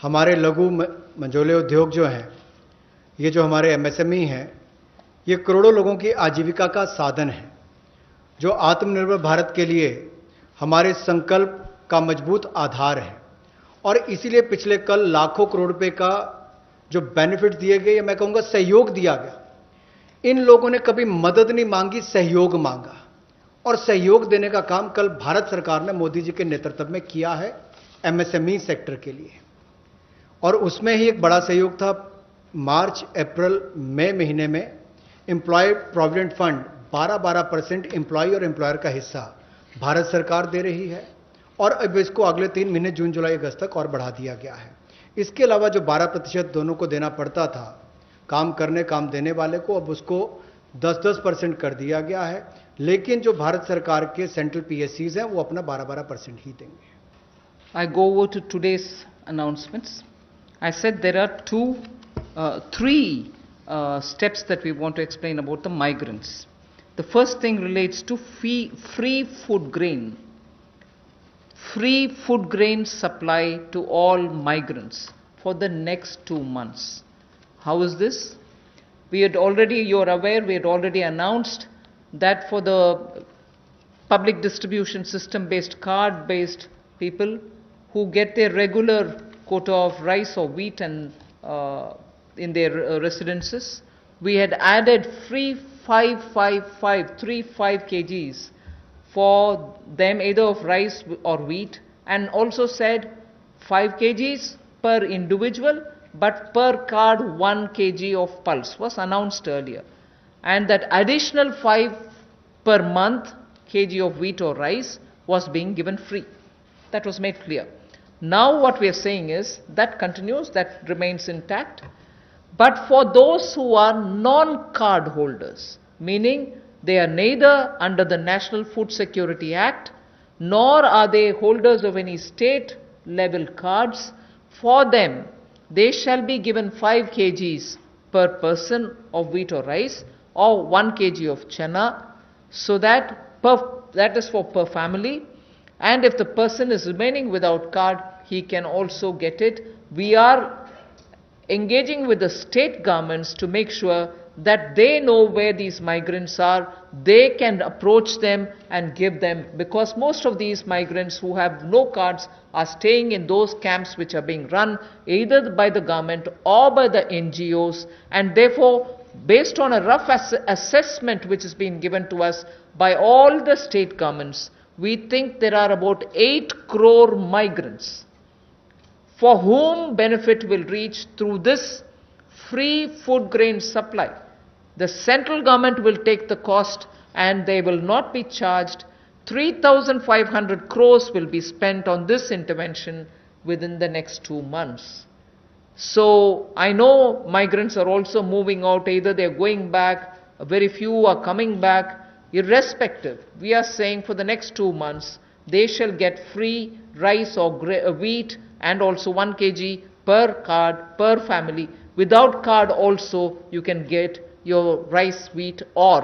S2: हमारे लघु मंझोले उद्योग जो हैं, ये जो हमारे एमएसएमई हैं, ये करोड़ों लोगों की आजीविका का साधन है, जो आत्मनिर्भर भारत के लिए हमारे संकल्प का मजबूत आधार है। और इसीलिए पिछले कल लाखों करोड़ रुपए का जो बेनिफिट दिए गए, मैं कहूँगा सहयोग दिया गया। इन लोगों ने कभी मदद नहीं मांगी, सहयोग मांगा, और सहयोग देने का काम कल भारत सरकार ने मोदी जी के नेतृत्व में किया है एमएसएमई सेक्टर के लिए। और उसमें ही एक बड़ा सहयोग था, मार्च, अप्रैल, मई महीने में एम्प्लॉय प्रोविडेंट फंड 12% एम्प्लॉय और एम्प्लॉयर का हिस्सा भारत सरकार दे रही है और अब इसको अगले 3 महीने जून जुलाई अगस्त तक और बढ़ा दिया गया है। इसके अलावा जो 12% दोनों को देना पड़ता था काम करने काम देने वाले को, अब उसको 10% कर दिया गया है, लेकिन जो भारत सरकार के सेंट्रल पीएससीज हैं वो अपना 12% ही देंगे।
S1: I go over to today's announcements. I said there are three steps that we want to explain about the migrants. The first thing relates to free food grain. Free food grain supply to all migrants for the next 2 months. How is this? You are aware, we had already announced that for the public distribution system based, card based people who get their regular quota of rice or wheat and in their residences, we had added free 5 kgs for them, either of rice or wheat, and also said 5 kgs per individual, but per card 1 kg of pulse was announced earlier. And that additional 5 per month kg of wheat or rice was being given free. That was made clear. Now what we are saying is that continues, that remains intact. But for those who are non-card holders, meaning they are neither under the National Food Security Act, nor are they holders of any state level cards, for them they shall be given 5 kgs per person of wheat or rice, or 1 kg of chana, so that is for per family. And if the person is remaining without card, he can also get it. We are engaging with the state governments to make sure that they know where these migrants are, they can approach them and give them, because most of these migrants who have no cards are staying in those camps which are being run either by the government or by the NGOs, and therefore, based on a rough assessment which has been given to us by all the state governments, we think there are about 8 crore migrants for whom benefit will reach through this free food grain supply. The central government will take the cost and they will not be charged. 3,500 crores will be spent on this intervention within the next 2 months. So I know migrants are also moving out, either they are going back, very few are coming back. Irrespective, we are saying for the next 2 months, they shall get free rice or wheat and also 1 kg per card, per family. Without card also, you can get your rice, wheat or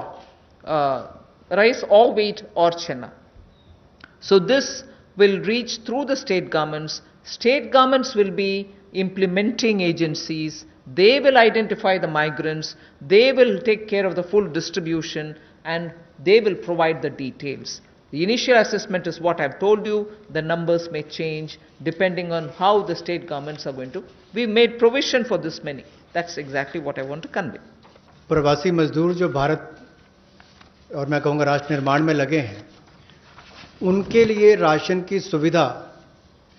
S1: wheat or chana. So this will reach through the state governments. State governments will be implementing agencies. They will identify the migrants. They will take care of the full distribution and they will provide the details. The initial assessment is what I've told you. The numbers may change depending on how the state governments are going to. We made provision for this many. That's exactly what I want to convey.
S2: प्रवासी मजदूर जो भारत और मैं कहूँगा राष्ट्र निर्माण में लगे हैं, उनके लिए राशन की सुविधा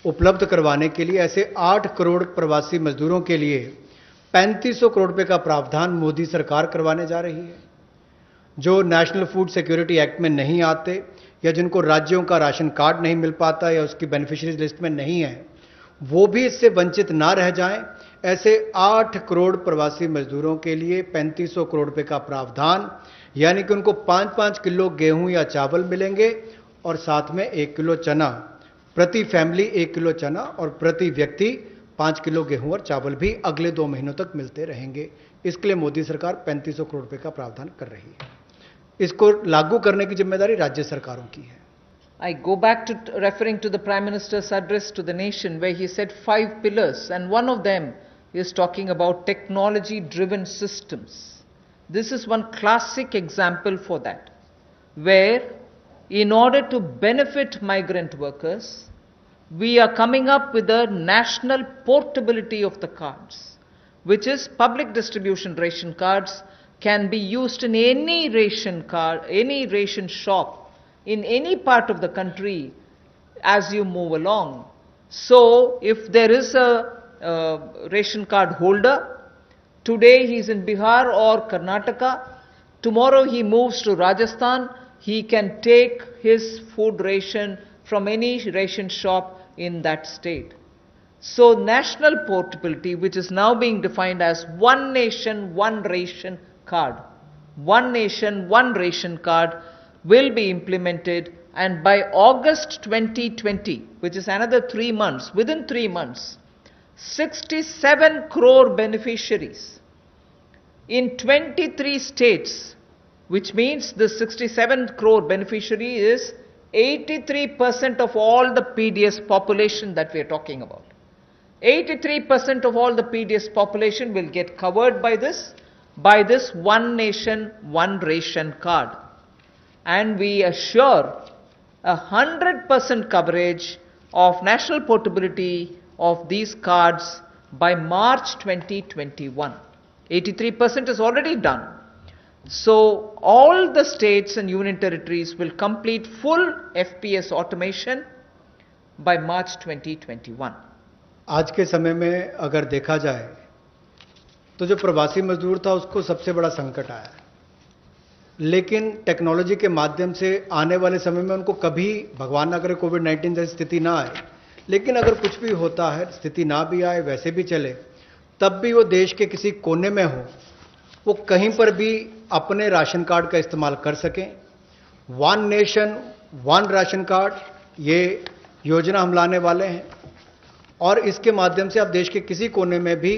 S2: उपलब्ध करवाने के लिए ऐसे 8 करोड़ प्रवासी मजदूरों के लिए 3500 करोड़ रुपए का प्रावधान मोदी सरकार करवाने जा रही है। जो नेशनल फूड सिक्योरिटी एक्ट में नहीं आते या जिनको राज्यों का राशन कार्ड नहीं मिल पाता या उसकी बेनिफिशियरीज लिस्ट में नहीं है, वो भी इससे वंचित ना रह जाएं। ऐसे 8 करोड़ प्रवासी मजदूरों के लिए 3500 करोड़ रुपए का प्रावधान, यानी कि उनको 5-5 किलो गेहूं या चावल मिलेंगे और साथ में 1 किलो चना, प्रति फैमिली 1 किलो चना और प्रति व्यक्ति 5 किलो गेहूं और चावल भी अगले 2 महीनों तक मिलते रहेंगे। इसके लिए मोदी सरकार 3500 करोड़ रुपए का प्रावधान कर रही है। इसको लागू करने की जिम्मेदारी राज्य सरकारों की है।
S1: I go back to referring to the Prime Minister's address to the nation, where he said 5 pillars, and one of them is talking about technology-driven systems. This is one classic example for that, where in order to benefit migrant workers, we are coming up with a national portability of the cards, which is public distribution ration cards can be used in any ration card, any ration shop, in any part of the country as you move along. So if there is a ration card holder, today he is in Bihar or Karnataka, tomorrow he moves to Rajasthan, he can take his food ration from any ration shop in that state. So national portability, which is now being defined as one nation, one ration card. One nation, one ration card will be implemented, and by August 2020, which is another 3 months, within 3 months, 67 crore beneficiaries in 23 states, which means the 67 crore beneficiary is 83% of all the PDS population that we are talking about. 83% of all the PDS population will get covered by this one nation, one ration card. And we assure 100% coverage of national portability of these cards by March 2021. 83% is already done. So all the states and union territories will complete full FPS automation by March 2021.
S2: आज के समय में अगर देखा जाए तो जो प्रवासी मजदूर था उसको सबसे बड़ा संकट आया, लेकिन टेक्नोलॉजी के माध्यम से आने वाले समय में उनको कभी भगवान ना करे कोविड-19 जैसी स्थिति ना आए, लेकिन अगर कुछ भी होता है, स्थिति ना भी आए, वैसे भी चले, तब भी वो देश के किसी कोने में हो, वो कहीं पर भी अपने राशन कार्ड का इस्तेमाल कर सकें। One nation one ration card, ये योजना हम लाने वाले हैं और इसके माध्यम से आप देश के किसी कोने में भी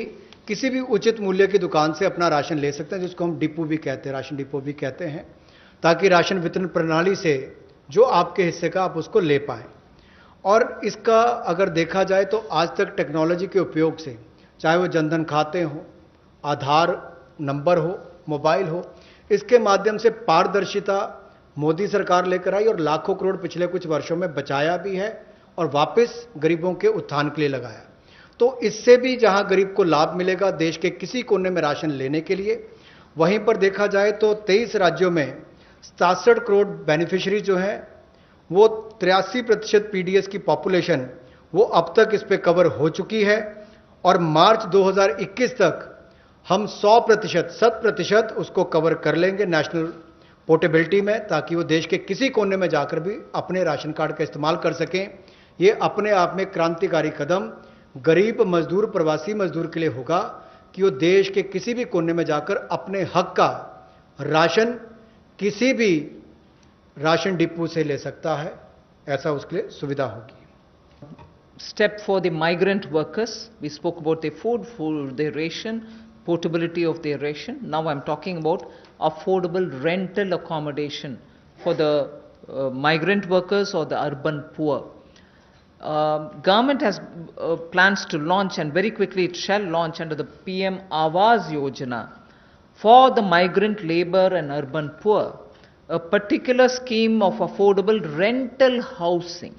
S2: किसी भी उचित मूल्य की दुकान से अपना राशन ले सकते हैं, जिसको हम डिपो भी कहते हैं, राशन डिपो भी कहते हैं, ताकि राशन वितरण प्रणाली से जो आपके हिस्से का आप उसको ले पाएं। और इसका अगर देखा जाए तो आज तक टेक्नोलॉजी के उपयोग से, चाहे वो जनधन खाते हो, आधार नंबर हो, मोबाइल हो, इसके माध्यम से पारदर्शिता मोदी सरकार लेकर आई और लाखों करोड़ पिछले कुछ वर्षों में बचाया भी है और वापस गरीबों के उत्थान के लिए लगाया। तो इससे भी जहां गरीब को लाभ मिलेगा देश के किसी कोने में राशन लेने के लिए, वहीं पर देखा जाए तो 23 राज्यों में 67 करोड़ बेनिफिशियरी जो हैं, वो 83% पीडीएस की पॉपुलेशन वो अब तक इस पे कवर हो चुकी है और मार्च 2021 तक हम 100% उसको कवर कर लेंगे नेशनल पोर्टेबिलिटी में, ताकि वो देश के किसी कोने में जाकर भी अपने राशन कार्ड का इस्तेमाल कर सकें। ये अपने आप में क्रांतिकारी कदम गरीब मजदूर, प्रवासी मजदूर के लिए होगा कि वो देश के किसी भी कोने में जाकर अपने हक का राशन किसी भी राशन डिपो से ले सकता है, ऐसा उसके लिए सुविधा होगी।
S1: Step for the migrant workers. We spoke about their food, for their ration, portability of their ration. Now I'm talking about affordable rental accommodation for the migrant workers or the urban poor. Government has plans to launch, and very quickly it shall launch under the PM Awas Yojana for the migrant labor and urban poor, a particular scheme of affordable rental housing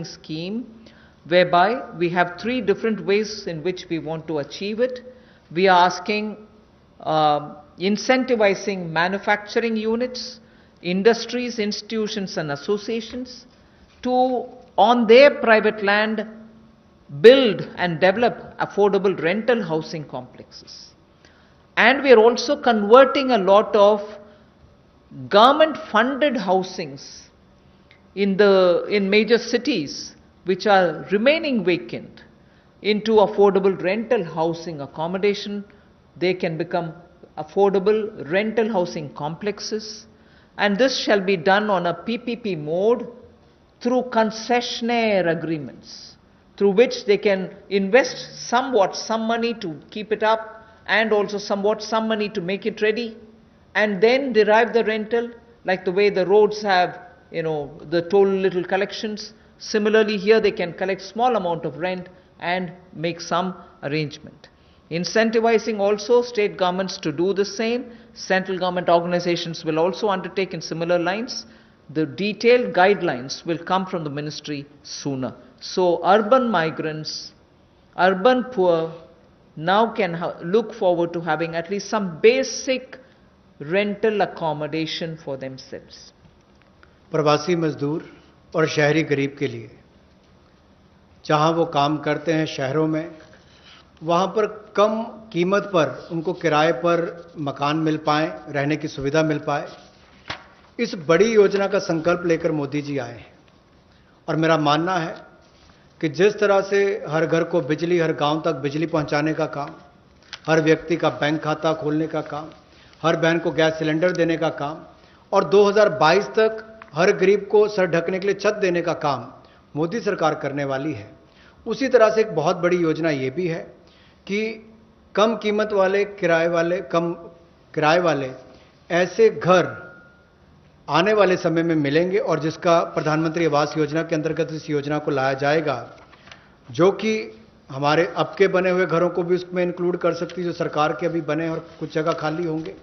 S1: scheme, whereby we have 3 different ways in which we want to achieve it. We are asking incentivizing manufacturing units, industries, institutions and associations to, on their private land, build and develop affordable rental housing complexes. And we are also converting a lot of government funded housings in major cities which are remaining vacant into affordable rental housing accommodation. They can become affordable rental housing complexes, and this shall be done on a PPP mode through concessionaire agreements, through which they can invest somewhat some money to keep it up and also somewhat some money to make it ready, and then derive the rental, like the way the roads have, the toll little collections. Similarly here they can collect small amount of rent and make some arrangement. Incentivizing also state governments to do the same. Central government organizations will also undertake in similar lines. The detailed guidelines will come from the ministry sooner. So urban migrants, urban poor now can look forward to having at least some basic rental accommodation for themselves.
S2: प्रवासी मजदूर और शहरी गरीब के लिए, जहां वो काम करते हैं शहरों में, वहाँ पर कम कीमत पर उनको किराए पर मकान मिल पाए, रहने की सुविधा मिल पाए, इस बड़ी योजना का संकल्प लेकर मोदी जी आए हैं। और मेरा मानना है कि जिस तरह से हर घर को बिजली, हर गांव तक बिजली पहुंचाने का काम, हर व्यक्ति का बैंक खाता खोलने का काम, हर बहन को गैस सिलेंडर देने का काम और 2022 तक हर गरीब को सर ढकने के लिए छत देने का काम मोदी सरकार करने वाली है, उसी तरह से एक बहुत बड़ी योजना ये भी है कि कम कीमत वाले, कम किराए वाले ऐसे घर आने वाले समय में मिलेंगे और जिसका प्रधानमंत्री आवास योजना के अंतर्गत इस योजना को लाया जाएगा, जो कि हमारे अब के बने हुए घरों को भी उसमें इंक्लूड कर सकती है, जो सरकार के अभी बने और कुछ जगह खाली होंगे।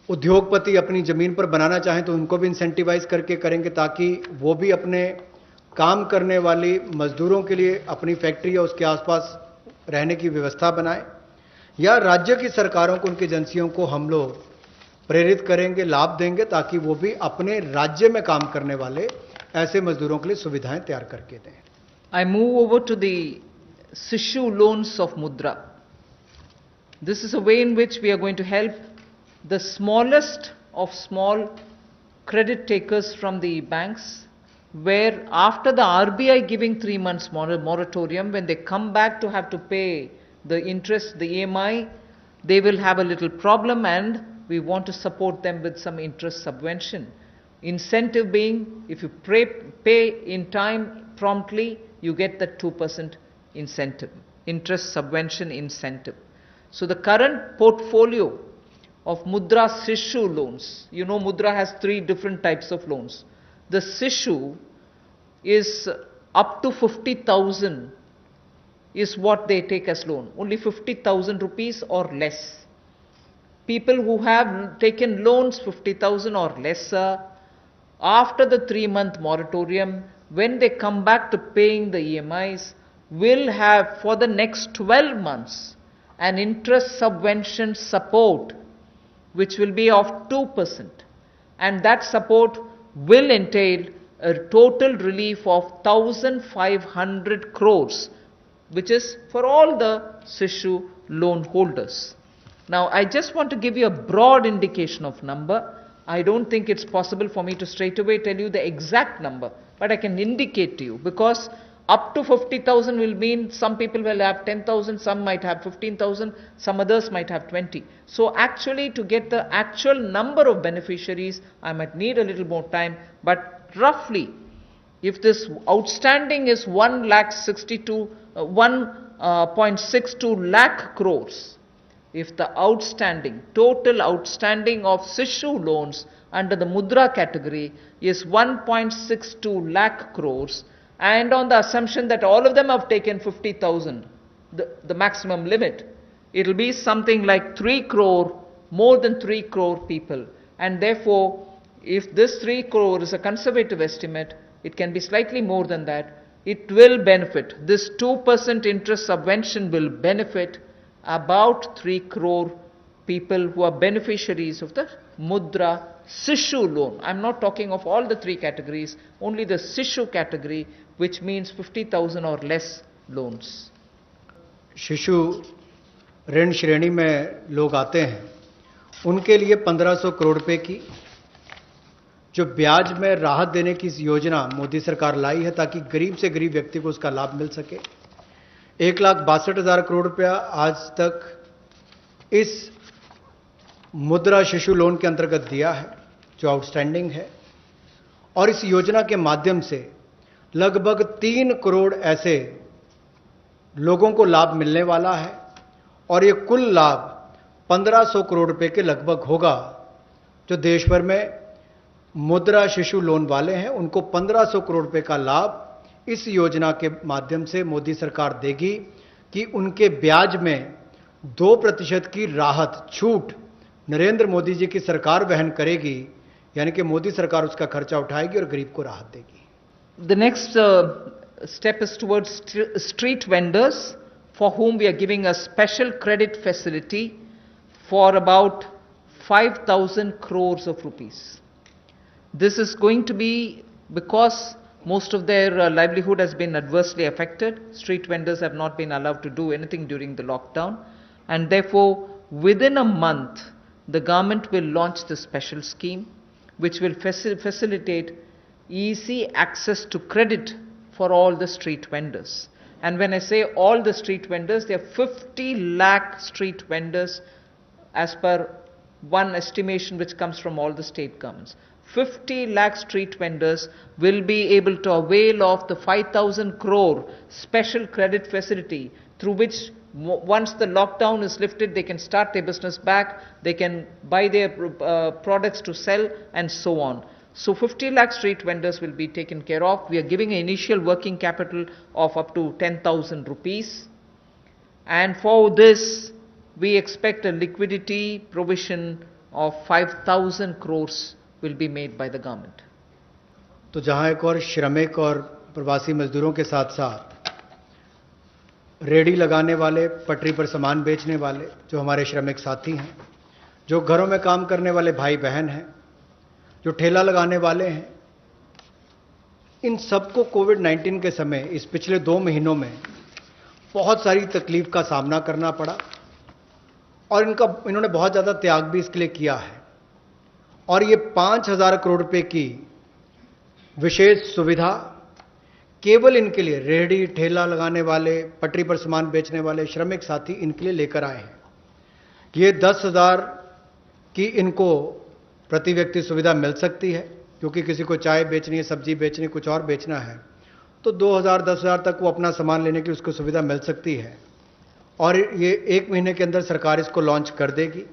S2: उद्योगपति अपनी जमीन पर बनाना चाहें तो उनको भी इंसेंटिवाइज करके करेंगे, ताकि वो भी अपने काम करने वाली मजदूरों के लिए अपनी फैक्ट्री या उसके आसपास रहने की व्यवस्था बनाएं। या राज्य की सरकारों को, उनकी एजेंसियों को हम लोग प्रेरित करेंगे, लाभ देंगे, ताकि वो भी अपने राज्य में काम करने वाले ऐसे मजदूरों के लिए सुविधाएं तैयार करके दें।
S1: I move over to the Sishu loans of Mudra. This is a way in which we are going to help the smallest of small credit takers from the banks, where after the RBI giving 3 months moratorium, when they come back to have to pay the interest, the EMI, they will have a little problem, and we want to support them with some interest subvention. Incentive being, if you pay in time promptly, you get the 2% incentive, interest subvention incentive. So the current portfolio of Mudra Sishu loans, you know Mudra has 3 different types of loans. The Sishu is up to 50,000 is what they take as loan, only 50,000 rupees or less. People who have taken loans 50,000 or lesser, after the 3-month moratorium, when they come back to paying the EMIs, will have for the next 12 months an interest subvention support which will be of 2%, and that support will entail a total relief of 1,500 crores, which is for all the Sishu loan holders. Now, I just want to give you a broad indication of number. I don't think it's possible for me to straight away tell you the exact number, but I can indicate to you, because up to 50,000 will mean some people will have 10,000, some might have 15,000, some others might have 20. So actually, to get the actual number of beneficiaries, I might need a little more time, but roughly, if this outstanding is 1.62 lakh crores, if the total outstanding of Sishu loans under the Mudra category is 1.62 lakh crores, and on the assumption that all of them have taken 50,000, the maximum limit, it will be something like 3 crore, more than 3 crore people. And therefore, if this 3 crore is a conservative estimate, it can be slightly more than that. It will benefit, this 2% interest subvention will benefit about 3 crore people who are beneficiaries of the Mudra Sishu loan. I'm not talking of all the 3 categories, only the Sishu category, which means 50,000 or less loans.
S2: शिशु ऋण श्रेणी में लोग आते हैं, उनके लिए 1500 करोड़ रुपए की जो ब्याज में राहत देने की योजना मोदी सरकार लाई है, ताकि गरीब से गरीब व्यक्ति को उसका लाभ मिल सके। 1,62,000 करोड़ रुपया आज तक इस मुद्रा शिशु लोन के अंतर्गत दिया है, जो आउटस्टैंडिंग है, और इस योजना के माध्यम से लगभग 3 करोड़ ऐसे लोगों को लाभ मिलने वाला है, और ये कुल लाभ 1500 करोड़ रुपए के लगभग होगा। जो देश भर में मुद्रा शिशु लोन वाले हैं, उनको 1500 करोड़ रुपए का लाभ इस योजना के माध्यम से मोदी सरकार देगी, कि उनके ब्याज में 2% की राहत, छूट नरेंद्र मोदी जी की सरकार वहन करेगी, यानी कि मोदी सरकार उसका खर्चा उठाएगी और गरीब को राहत देगी।
S1: The next step is towards street vendors, for whom we are giving a special credit facility for about 5,000 crores of rupees. This is going to be because Most of their livelihood has been adversely affected. Street vendors have not been allowed to do anything during the lockdown. And therefore, within a month, the government will launch the special scheme, which will facilitate easy access to credit for all the street vendors. And when I say all the street vendors, there are 50 lakh street vendors as per one estimation which comes from all the state governments. 50 lakh street vendors will be able to avail of the 5,000 crore special credit facility, through which once the lockdown is lifted, they can start their business back, they can buy their products to sell, and so on. So 50 lakh street vendors will be taken care of. We are giving an initial working capital of up to 10,000 rupees. And for this, we expect a liquidity provision of 5,000 crores will be made by the government.
S2: तो जहां एक और श्रमिक और प्रवासी मजदूरों के साथ साथ रेडी लगाने वाले, पटरी पर सामान बेचने वाले जो हमारे श्रमिक साथी हैं, जो घरों में काम करने वाले भाई बहन हैं, जो ठेला लगाने वाले हैं, इन सबको कोविड-19 के समय इस पिछले 2 महीनों में बहुत सारी तकलीफ का सामना करना पड़ा और इन्होंने बहुत ज़्यादा त्याग भी इसके लिए किया है। और ये 5,000 करोड़ रुपए की विशेष सुविधा केवल इनके लिए, रेहड़ी ठेला लगाने वाले, पटरी पर सामान बेचने वाले श्रमिक साथी, इनके लिए लेकर आए हैं। ये 10,000 की इनको प्रति व्यक्ति सुविधा मिल सकती है, क्योंकि किसी को चाय बेचनी है, सब्जी बेचनी है, कुछ और बेचना है, तो 2,000 10,000 तक वो अपना सामान लेने की उसको सुविधा मिल सकती है। और ये 1 महीने के अंदर सरकार इसको लॉन्च कर देगी।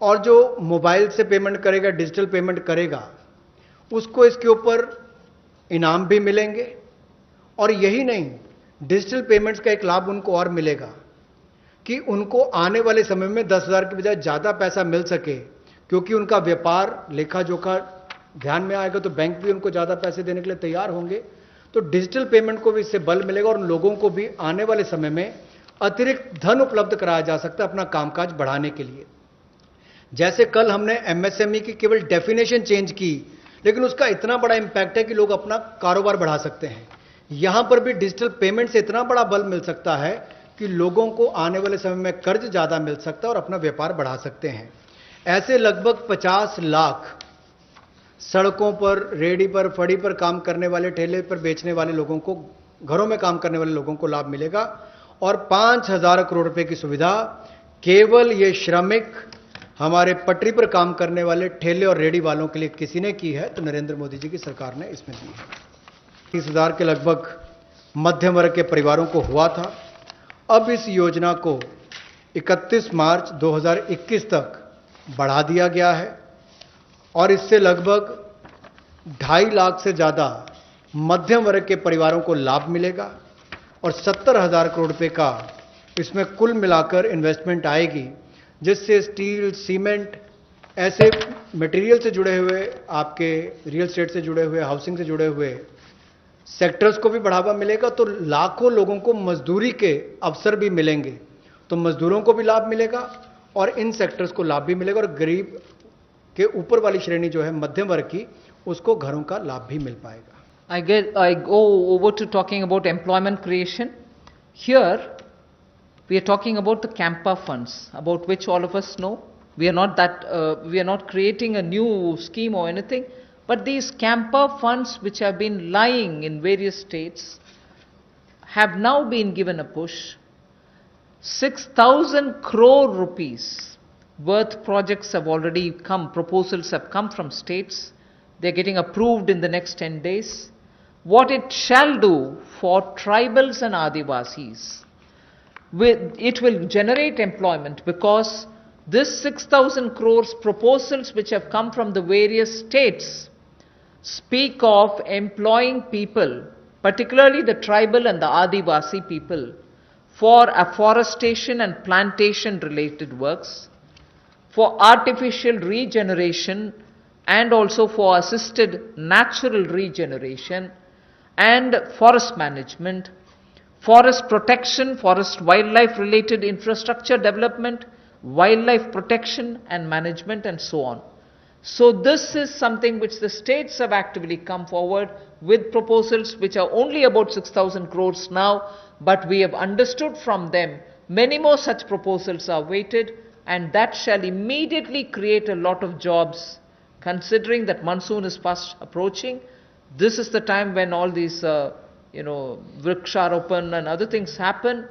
S2: और जो मोबाइल से पेमेंट करेगा, डिजिटल पेमेंट करेगा, उसको इसके ऊपर इनाम भी मिलेंगे। और यही नहीं, डिजिटल पेमेंट्स का एक लाभ उनको और मिलेगा कि उनको आने वाले समय में 10,000 के बजाय ज़्यादा पैसा मिल सके, क्योंकि उनका व्यापार लेखा जोखा ध्यान में आएगा तो बैंक भी उनको ज़्यादा पैसे देने के लिए तैयार होंगे। तो डिजिटल पेमेंट को भी इससे बल मिलेगा और उन लोगों को भी आने वाले समय में अतिरिक्त धन उपलब्ध कराया जा सकता है अपना कामकाज बढ़ाने के लिए। जैसे कल हमने एमएसएमई की केवल डेफिनेशन चेंज की, लेकिन उसका इतना बड़ा इंपैक्ट है कि लोग अपना कारोबार बढ़ा सकते हैं। यहां पर भी डिजिटल पेमेंट से इतना बड़ा बल मिल सकता है कि लोगों को आने वाले समय में कर्ज ज्यादा मिल सकता है और अपना व्यापार बढ़ा सकते हैं। ऐसे लगभग 50 लाख सड़कों पर, रेहड़ी पर, फड़ी पर काम करने वाले, ठेले पर बेचने वाले लोगों को, घरों में काम करने वाले लोगों को लाभ मिलेगा। और 5,000 करोड़ रुपए की सुविधा केवल ये श्रमिक, हमारे पटरी पर काम करने वाले ठेले और रेहड़ी वालों के लिए किसी ने की है तो नरेंद्र मोदी जी की सरकार ने इसमें दी है। 30,000 के लगभग मध्यम वर्ग के परिवारों को हुआ था। अब इस योजना को 31 मार्च 2021 तक बढ़ा दिया गया है और इससे लगभग 2.5 लाख से ज़्यादा मध्यम वर्ग के परिवारों को लाभ मिलेगा और 70,000 करोड़ रुपए का इसमें कुल मिलाकर इन्वेस्टमेंट आएगी, जिससे स्टील, सीमेंट, ऐसे मटेरियल से जुड़े हुए, आपके रियल एस्टेट से जुड़े हुए, हाउसिंग से जुड़े हुए सेक्टर्स को भी बढ़ावा मिलेगा। तो लाखों लोगों को मजदूरी के अवसर भी मिलेंगे, तो मजदूरों को भी लाभ मिलेगा और इन सेक्टर्स को लाभ भी मिलेगा। और गरीब के ऊपर वाली श्रेणी जो है मध्यम वर्ग की, उसको घरों का लाभ भी मिल पाएगा।
S1: I go over to talking about employment creation. Here, we are talking about the Campa funds, about which all of us know. We are not creating a new scheme or anything, but these Campa funds, which have been lying in various states, have now been given a push. 6,000 crore rupees worth projects have already come, proposals have come from states. They're getting approved in the next 10 days. What it shall do for tribals and Adivasis, it will generate employment, because this 6,000 crores proposals which have come from the various states speak of employing people, particularly the tribal and the Adivasi people, for afforestation and plantation related works, for artificial regeneration and also for assisted natural regeneration, and forest management, forest protection, forest wildlife related infrastructure development, wildlife protection and management, and so on. So this is something which the states have actively come forward with proposals which are only about 6,000 crores now, but we have understood from them many more such proposals are waited, and that shall immediately create a lot of jobs. Considering that monsoon is fast approaching, this is the time when all these Vriksharopan and other things happen,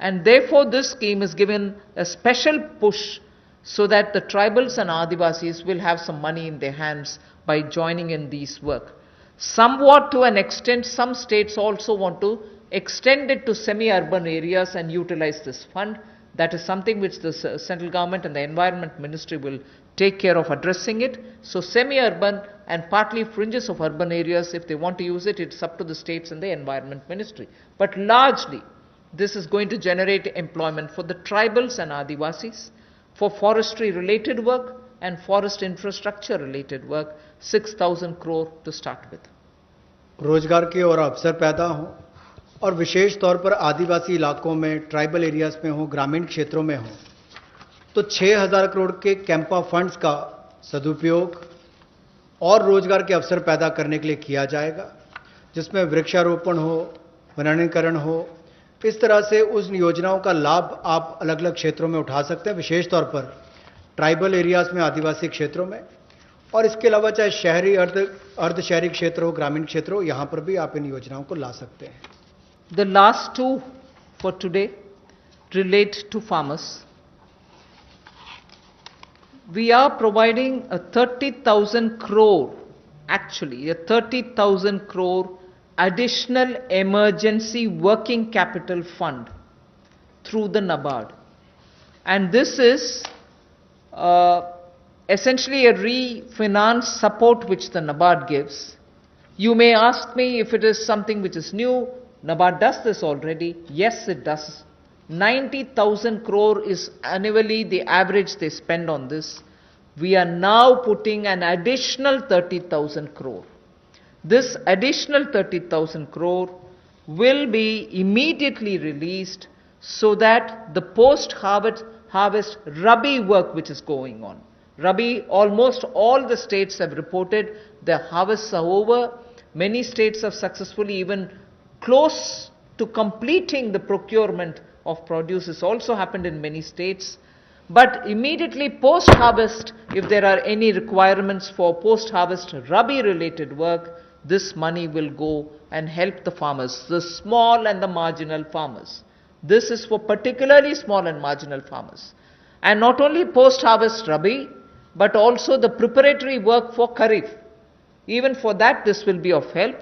S1: and therefore this scheme is given a special push so that the tribals and Adivasis will have some money in their hands by joining in these work. Somewhat to an extent, some states also want to extend it to semi-urban areas and utilize this fund. That is something which the central government and the Environment Ministry will take care of addressing it. So semi-urban and partly fringes of urban areas, if they want to use it, it's up to the states and the Environment Ministry. But largely, this is going to generate employment for the tribals and Adivasis, for forestry related work and forest infrastructure related work, 6,000 crore to start with.
S2: रोजगार के और अवसर पैदा हों और विशेष तौर पर आदिवासी इलाकों में, ट्राइबल एरियाज में हो, ग्रामीण क्षेत्रों में हो, तो 6,000 करोड़ के कैंपा फंड्स का सदुपयोग और रोजगार के अवसर पैदा करने के लिए किया जाएगा, जिसमें वृक्षारोपण हो, वनीकरण हो। इस तरह से उस योजनाओं का लाभ आप अलग अलग क्षेत्रों में उठा सकते हैं, विशेष तौर पर ट्राइबल एरियाज में, आदिवासी क्षेत्रों में, और इसके अलावा चाहे शहरी अर्ध शहरी क्षेत्र हो, ग्रामीण क्षेत्र हो, यहां पर भी आप इन योजनाओं को ला सकते हैं।
S1: The last two for today relate to farmers. We are providing a 30,000 crore, actually a 30,000 crore additional emergency working capital fund through the NABARD. And this is essentially a refinance support which the NABARD gives. You may ask me if it is something which is new. NABARD does this already. Yes, it does. 90,000 crore is annually the average they spend on this. We are now putting an additional 30,000 crore. This additional 30,000 crore will be immediately released so that the post-harvest Rabi work which is going on. Rabi, almost all the states have reported their harvests are over. Many states have successfully even close to completing the procurement of produce. This also happened in many states. But immediately post-harvest, if there are any requirements for post-harvest Rabi related work, this money will go and help the farmers, the small and the marginal farmers. This is for particularly small and marginal farmers. And not only post-harvest Rabi, but also the preparatory work for Kharif. Even for that, this will be of help.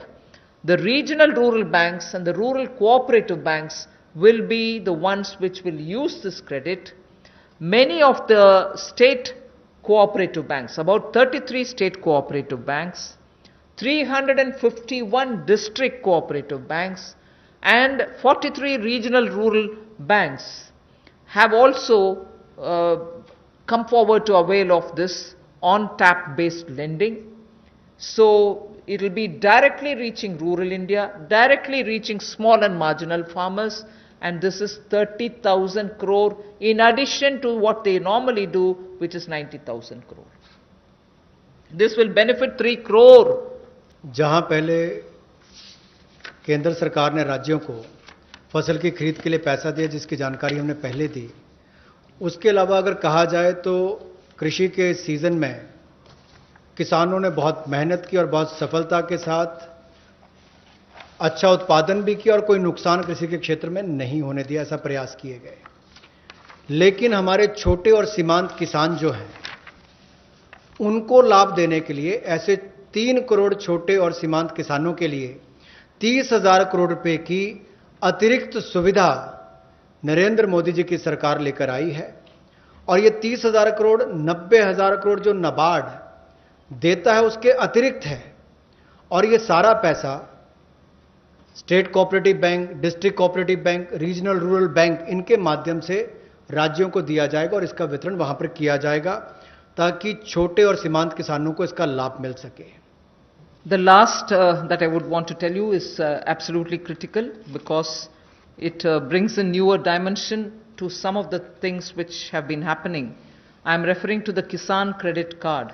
S1: The regional rural banks and the rural cooperative banks will be the ones which will use this credit. Many of the state cooperative banks, about 33 state cooperative banks, 351 district cooperative banks, and 43 regional rural banks have also come forward to avail of this on-tap based lending. So it will be directly reaching rural India, directly reaching small and marginal farmers, and this is 30,000 crore in addition to what they normally do, which is 90,000 crore. This will benefit 3 crore.
S2: जहां पहले केंद्र सरकार ने राज्यों को फसल की खरीद के लिए पैसा दिया, जिसकी जानकारी हमने पहले दी, उसके अलावा अगर कहा जाए तो कृषि के सीजन में किसानों ने बहुत मेहनत की और बहुत सफलता के साथ अच्छा उत्पादन भी किया और कोई नुकसान कृषि के क्षेत्र में नहीं होने दिया, ऐसा प्रयास किए गए। लेकिन हमारे छोटे और सीमांत किसान जो हैं, उनको लाभ देने के लिए ऐसे 3 करोड़ छोटे और सीमांत किसानों के लिए 30,000 करोड़ रुपए की अतिरिक्त सुविधा नरेंद्र मोदी जी की सरकार लेकर आई है। और ये 30,000 करोड़ 90,000 करोड़ जो नाबार्ड देता है उसके अतिरिक्त है, और ये सारा पैसा state cooperative bank, district cooperative bank, regional rural bank, इनके माध्यम से राज्यों को दिया जाएगा और इसका वितरण वहां पर किया जाएगा ताकि छोटे और सीमांत किसानों को इसका लाभ मिल सके।
S1: The last that I would want to tell you is absolutely critical because it brings a newer dimension to some of the things which have been happening. I am referring to the Kisan Credit Card.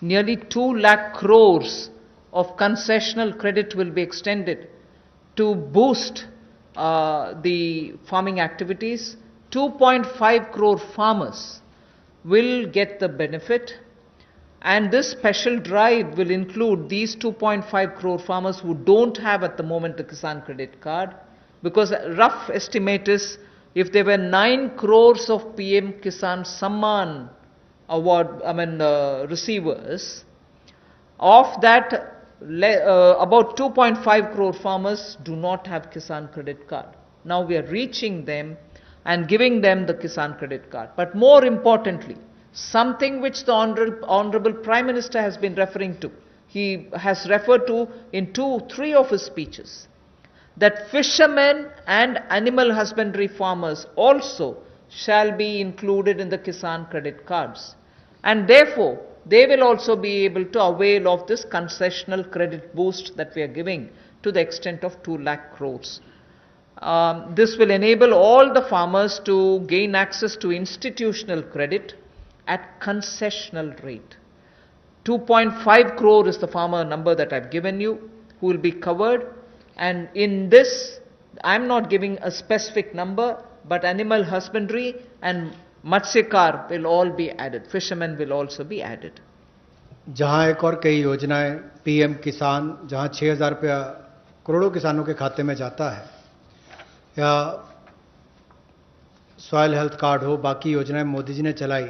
S1: nearly 2 lakh crores of concessional credit will be extended to boost the farming activities. 2.5 crore farmers will get the benefit, and this special drive will include these 2.5 crore farmers who don't have at the moment the Kisan Credit Card, because a rough estimate is if there were 9 crores of PM Kisan Samman award, recievers, of that about 2.5 crore farmers do not have Kisan Credit Card. Now we are reaching them and giving them the Kisan Credit Card. But more importantly, something which the Honorable Prime Minister has been referring to, he has referred to in 2-3 of his speeches, that fishermen and animal husbandry farmers also shall be included in the Kisan Credit Cards. And therefore, they will also be able to avail of this concessional credit boost that we are giving to the extent of 2 lakh crores. This will enable all the farmers to gain access to institutional credit at concessional rate. 2.5 crore is the farmer number that I've given you, who will be covered. And in this, I'm not giving a specific number, but animal husbandry and Matsyakar will all be added. Fishermen will also be added.
S2: जहां एक और कई योजनाएं PM किसान, जहां 6,000 रुपया करोड़ों किसानों के खाते में जाता है, या सॉइल हेल्थ कार्ड हो, बाकी योजनाएं मोदी जी ने चलाई,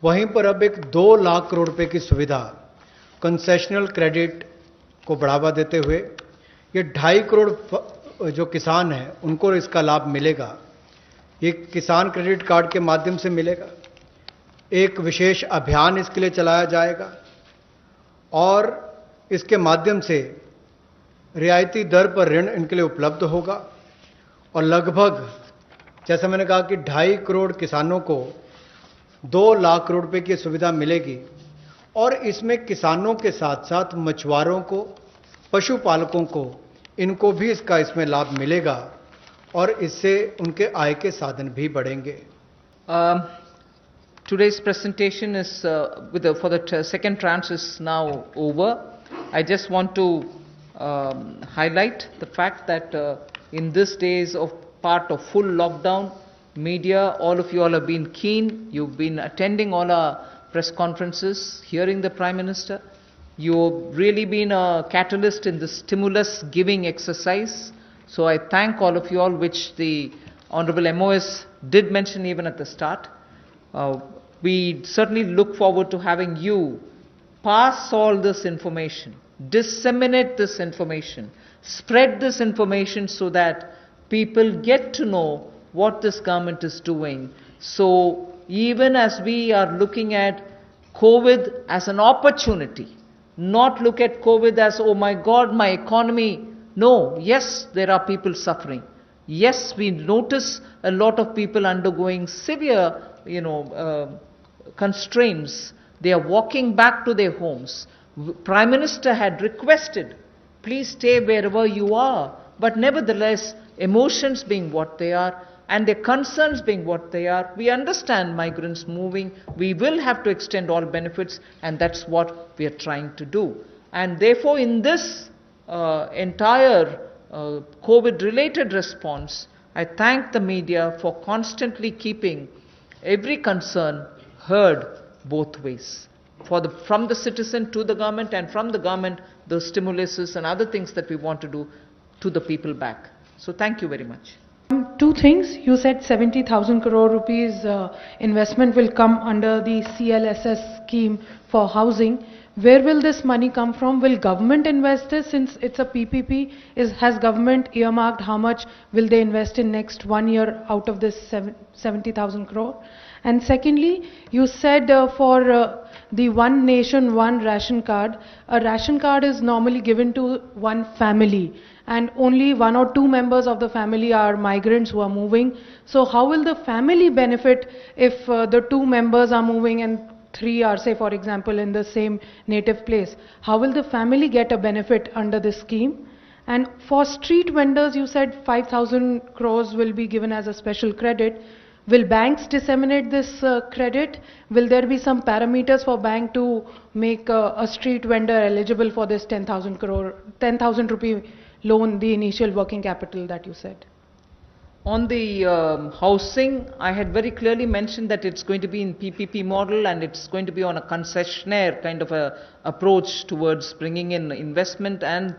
S2: वहीं पर अब एक 2 लाख करोड़ रुपए की सुविधा कंसेशनल क्रेडिट को बढ़ावा देते हुए ये 2.5 करोड़ जो किसान हैं उनको इसका लाभ मिलेगा। ये किसान क्रेडिट कार्ड के माध्यम से मिलेगा। एक विशेष अभियान इसके लिए चलाया जाएगा और इसके माध्यम से रियायती दर पर ऋण इनके लिए उपलब्ध होगा और लगभग, जैसा मैंने कहा कि 2.5 करोड़ किसानों को 2 लाख करोड़ रुपए की सुविधा मिलेगी। और इसमें किसानों के साथ साथ मछुआरों को, पशुपालकों को, इनको भी इसमें लाभ मिलेगा और इससे उनके आय के साधन भी बढ़ेंगे।
S1: Today's presentation is for the second tranche is now over. I just want to highlight the fact that in these days of part of full lockdown, media, all of you all have been keen. You've been attending all our press conferences, hearing the Prime Minister. You've really been a catalyst in the stimulus giving exercise. So I thank all of you all, which the Honorable MOS did mention even at the start. We certainly look forward to having you pass all this information, disseminate this information, spread this information so that people get to know what this government is doing. So even as we are looking at COVID as an opportunity, not look at COVID as, oh my God, my economy. No, yes, there are people suffering. Yes, we notice a lot of people undergoing severe, constraints. They are walking back to their homes. Prime Minister had requested, please stay wherever you are. But nevertheless, emotions being what they are, and their concerns being what they are, we understand migrants moving. We will have to extend all benefits, and that's what we are trying to do. And therefore, in this entire COVID-related response, I thank the media for constantly keeping every concern heard both ways. From the citizen to the government, and from the government, the stimuluses and other things that we want to do to the people back. So thank you very much.
S3: Two things. You said 70,000 crore rupees investment will come under the CLSS scheme for housing. Where will this money come from? Will government invest this since it's a PPP? Has government earmarked how much will they invest in next 1 year out of this 70,000 crore? And secondly, you said for the One Nation, One Ration Card, a ration card is normally given to one family, and only 1 or 2 members of the family are migrants who are moving. So how will the family benefit if the 2 members are moving and 3 are, say for example, in the same native place? How will the family get a benefit under this scheme? And for street vendors, you said 5,000 crores will be given as a special credit. Will banks disseminate this credit? Will there be some parameters for bank to make a street vendor eligible for this 10,000 rupee loan, the initial working capital that you said?
S1: On the housing, I had very clearly mentioned that it's going to be in PPP model and it's going to be on a concessionaire kind of a approach towards bringing in investment and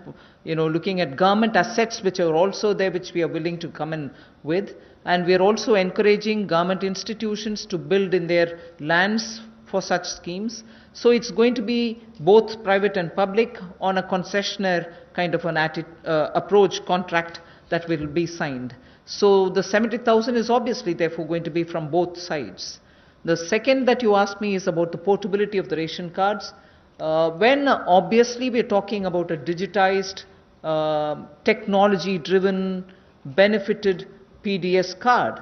S1: looking at government assets which are also there, which we are willing to come in with. And we are also encouraging government institutions to build in their lands for such schemes. So it's going to be both private and public on a concessionaire kind of an approach contract that will be signed. So the 70,000 is obviously therefore going to be from both sides. The second that you asked me is about the portability of the ration cards. When obviously we're talking about a digitized, technology-driven, benefited PDS card,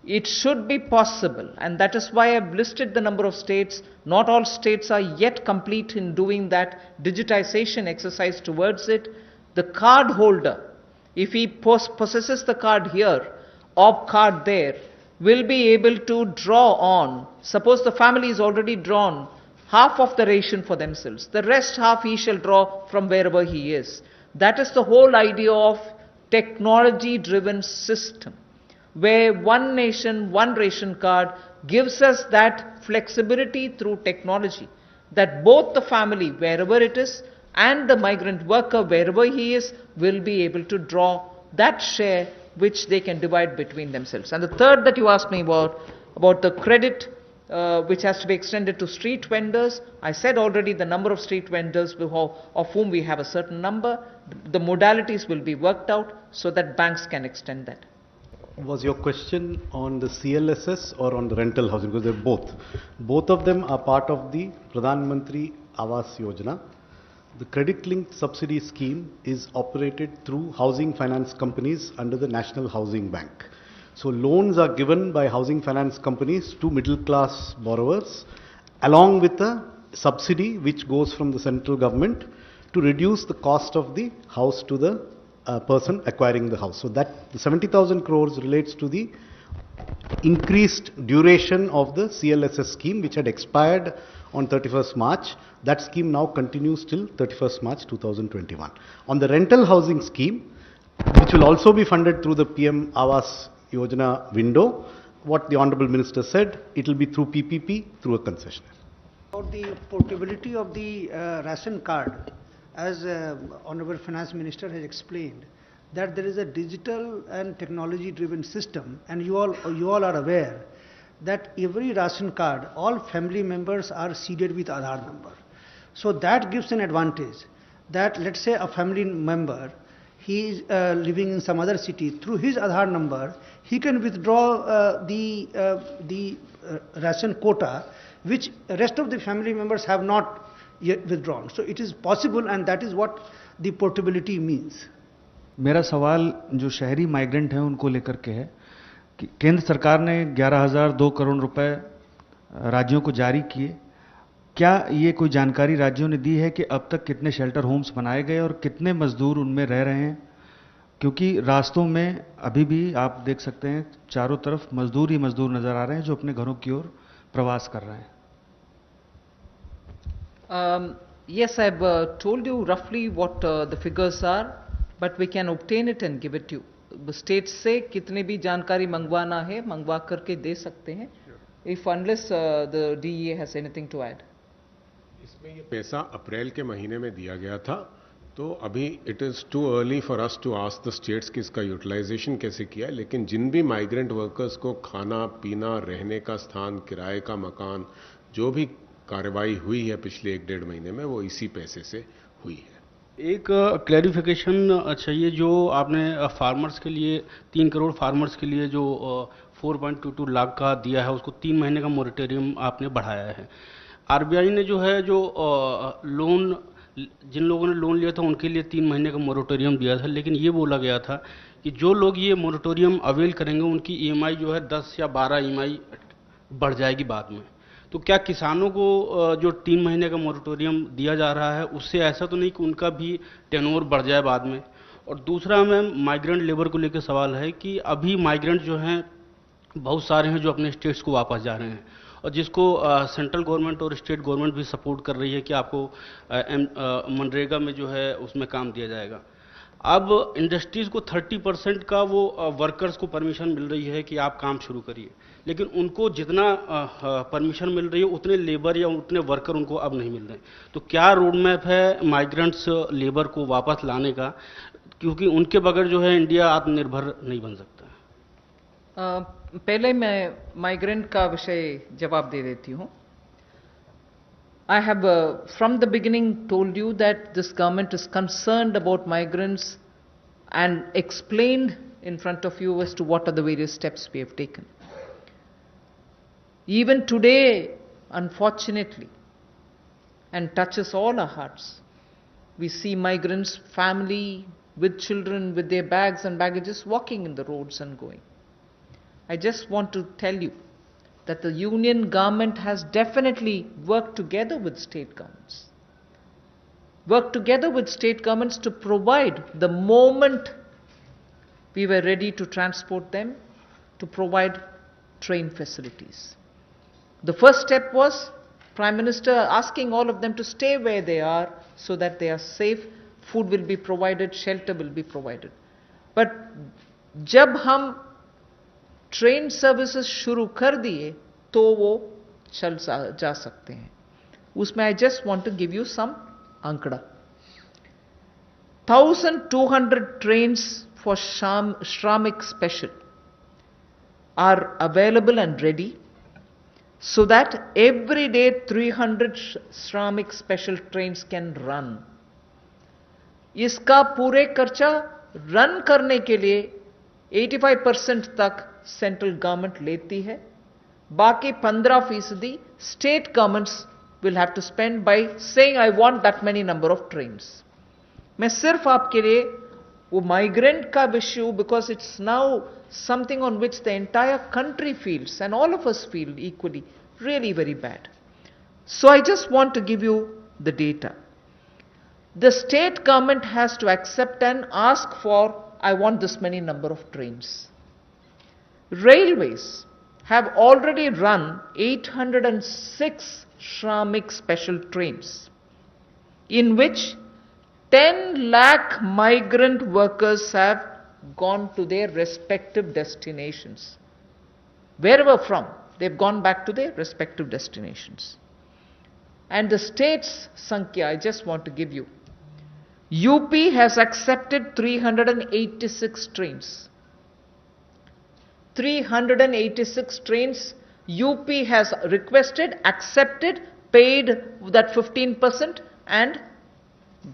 S1: it should be possible, and that is why I've listed the number of states. Not all states are yet complete in doing that digitization exercise towards it. The card holder, if he possesses the card here or card there, will be able to draw on. Suppose the family is already drawn half of the ration for themselves. The rest half he shall draw from wherever he is. That is the whole idea of technology-driven system, where one nation, one ration card gives us that flexibility through technology, that both the family, wherever it is, and the migrant worker, wherever he is, will be able to draw that share which they can divide between themselves. And the third that you asked me about the credit which has to be extended to street vendors, I said already the number of street vendors of whom we have a certain number, the modalities will be worked out so that banks can extend that.
S4: Was your question on the CLSS or on the rental housing? Because they're both. Both of them are part of the Pradhan Mantri Awas Yojana. The credit-linked subsidy scheme is operated through housing finance companies under the National Housing Bank. So loans are given by housing finance companies to middle-class borrowers along with a subsidy which goes from the central government to reduce the cost of the house to the person acquiring the house. So that the 70,000 crores relates to the increased duration of the CLSS scheme which had expired on 31st March. That scheme now continues till 31st March 2021. On the rental housing scheme, which will also be funded through the PM Awas Yojana window, what the Honorable Minister said, it will be through PPP, through a concessionaire.
S5: About the portability of the ration card, as Honorable Finance Minister has explained, that there is a digital and technology-driven system, and you all are aware that every ration card, all family members are seeded with Aadhaar number. So that gives an advantage that, let's say, a family member, he is living in some other city, through his Aadhaar number, he can withdraw the ration quota, which rest of the family members have not yet withdrawn. So it is possible, and that is what the portability means.
S6: मेरा सवाल जो शहरी migrant हैं उनको लेकर के है कि केंद्र सरकार ने 11,002 करोड़ रुपए राज्यों को जारी किए। क्या ये कोई जानकारी राज्यों ने दी है कि अब तक कितने शेल्टर होम्स बनाए गए और कितने मजदूर उनमें रह रहे हैं? क्योंकि रास्तों में अभी भी आप देख सकते हैं चारों तरफ मजदूर ही मजदूर नजर आ रहे हैं जो अपने घरों की ओर प्रवास कर रहे हैं।
S1: Yes, I've told you roughly what the figures are, but we can obtain it and give it to you. States से कितने भी जानकारी मंगवाना है मंगवा करके दे सकते हैं, if unless the DEA has anything to add.
S7: इसमें ये पैसा अप्रैल के महीने में दिया गया था, तो अभी it is too early for us to ask the states कि इसका यूटिलाइजेशन कैसे किया है, लेकिन जिन भी माइग्रेंट वर्कर्स को खाना पीना, रहने का स्थान, किराए का मकान, जो भी कार्रवाई हुई है पिछले 1-1.5 महीने में, वो इसी पैसे से हुई है।
S8: एक क्लैरिफिकेशन चाहिए, जो आपने फार्मर्स के लिए 3 करोड़ फार्मर्स के लिए जो 4.22 लाख का दिया है, उसको 3 महीने का मोरेटोरियम आपने बढ़ाया है। आरबीआई ने जो है जो लोन, जिन लोगों ने लोन लिया था उनके लिए 3 महीने का मोरेटोरियम दिया था, लेकिन ये बोला गया था कि जो लोग ये मोरेटोरियम अवेल करेंगे उनकी ईएमआई जो है 10 या 12 ईएमआई बढ़ जाएगी बाद में। तो क्या किसानों को जो 3 महीने का मोरेटोरियम दिया जा रहा है उससे ऐसा तो नहीं कि उनका भी टेनोर बढ़ जाए बाद में? और दूसरा मैम, माइग्रेंट लेबर को लेकर सवाल है कि अभी माइग्रेंट जो हैं बहुत सारे हैं जो अपने स्टेट्स को वापस जा रहे हैं, और जिसको सेंट्रल गवर्नमेंट और स्टेट गवर्नमेंट भी सपोर्ट कर रही है कि आपको मनरेगा में जो है उसमें काम दिया जाएगा। अब इंडस्ट्रीज़ को 30% का वो वर्कर्स को परमिशन मिल रही है कि आप काम शुरू करिए, लेकिन उनको जितना परमिशन मिल रही है उतने लेबर या उतने वर्कर उनको अब नहीं मिल रहे हैं। तो क्या रोड मैप है माइग्रेंट्स लेबर को वापस लाने का, क्योंकि उनके बगैर जो है इंडिया आत्मनिर्भर नहीं बन सकता।
S1: पहले मैं माइग्रेंट का विषय जवाब दे देती हूँ। I have from the beginning told you that this government is concerned about migrants and explained in front of you as to what are the various steps we have taken. Even today, unfortunately, and touches all our hearts, we see migrants, family with children, with their bags and baggages walking in the roads and going. I just want to tell you that the union government has definitely worked together with state governments. Worked together with state governments to provide, the moment we were ready to transport them, to provide train facilities. The first step was Prime Minister asking all of them to stay where they are so that they are safe, food will be provided, shelter will be provided. But जब हम train services शुरू कर दिए तो वो चल जा सकते हैं। उसमें I just want to give you some आंकड़ा। 1200 trains for Shramik Special are available and ready, so that every day 300 Shramik Special trains can run. इसका पूरे खर्चा रन करने के लिए 85% तक सेंट्रल गवर्नमेंट लेती है, बाकी 15% state governments will have to spend by saying I want that many number of trains. मैं सिर्फ आपके लिए वो माइग्रेंट का विषय, because it's now something on which the entire country feels and all of us feel equally really very bad. So I just want to give you the data. The state government has to accept and ask for, I want this many number of trains. Railways have already run 806 Shramik special trains, in which 10 lakh migrant workers have gone to their respective destinations. Wherever from, they've gone back to their respective destinations. And the state's Sankhya, I just want to give you. UP has accepted 386 trains. 386 trains UP has requested, accepted, paid that 15% and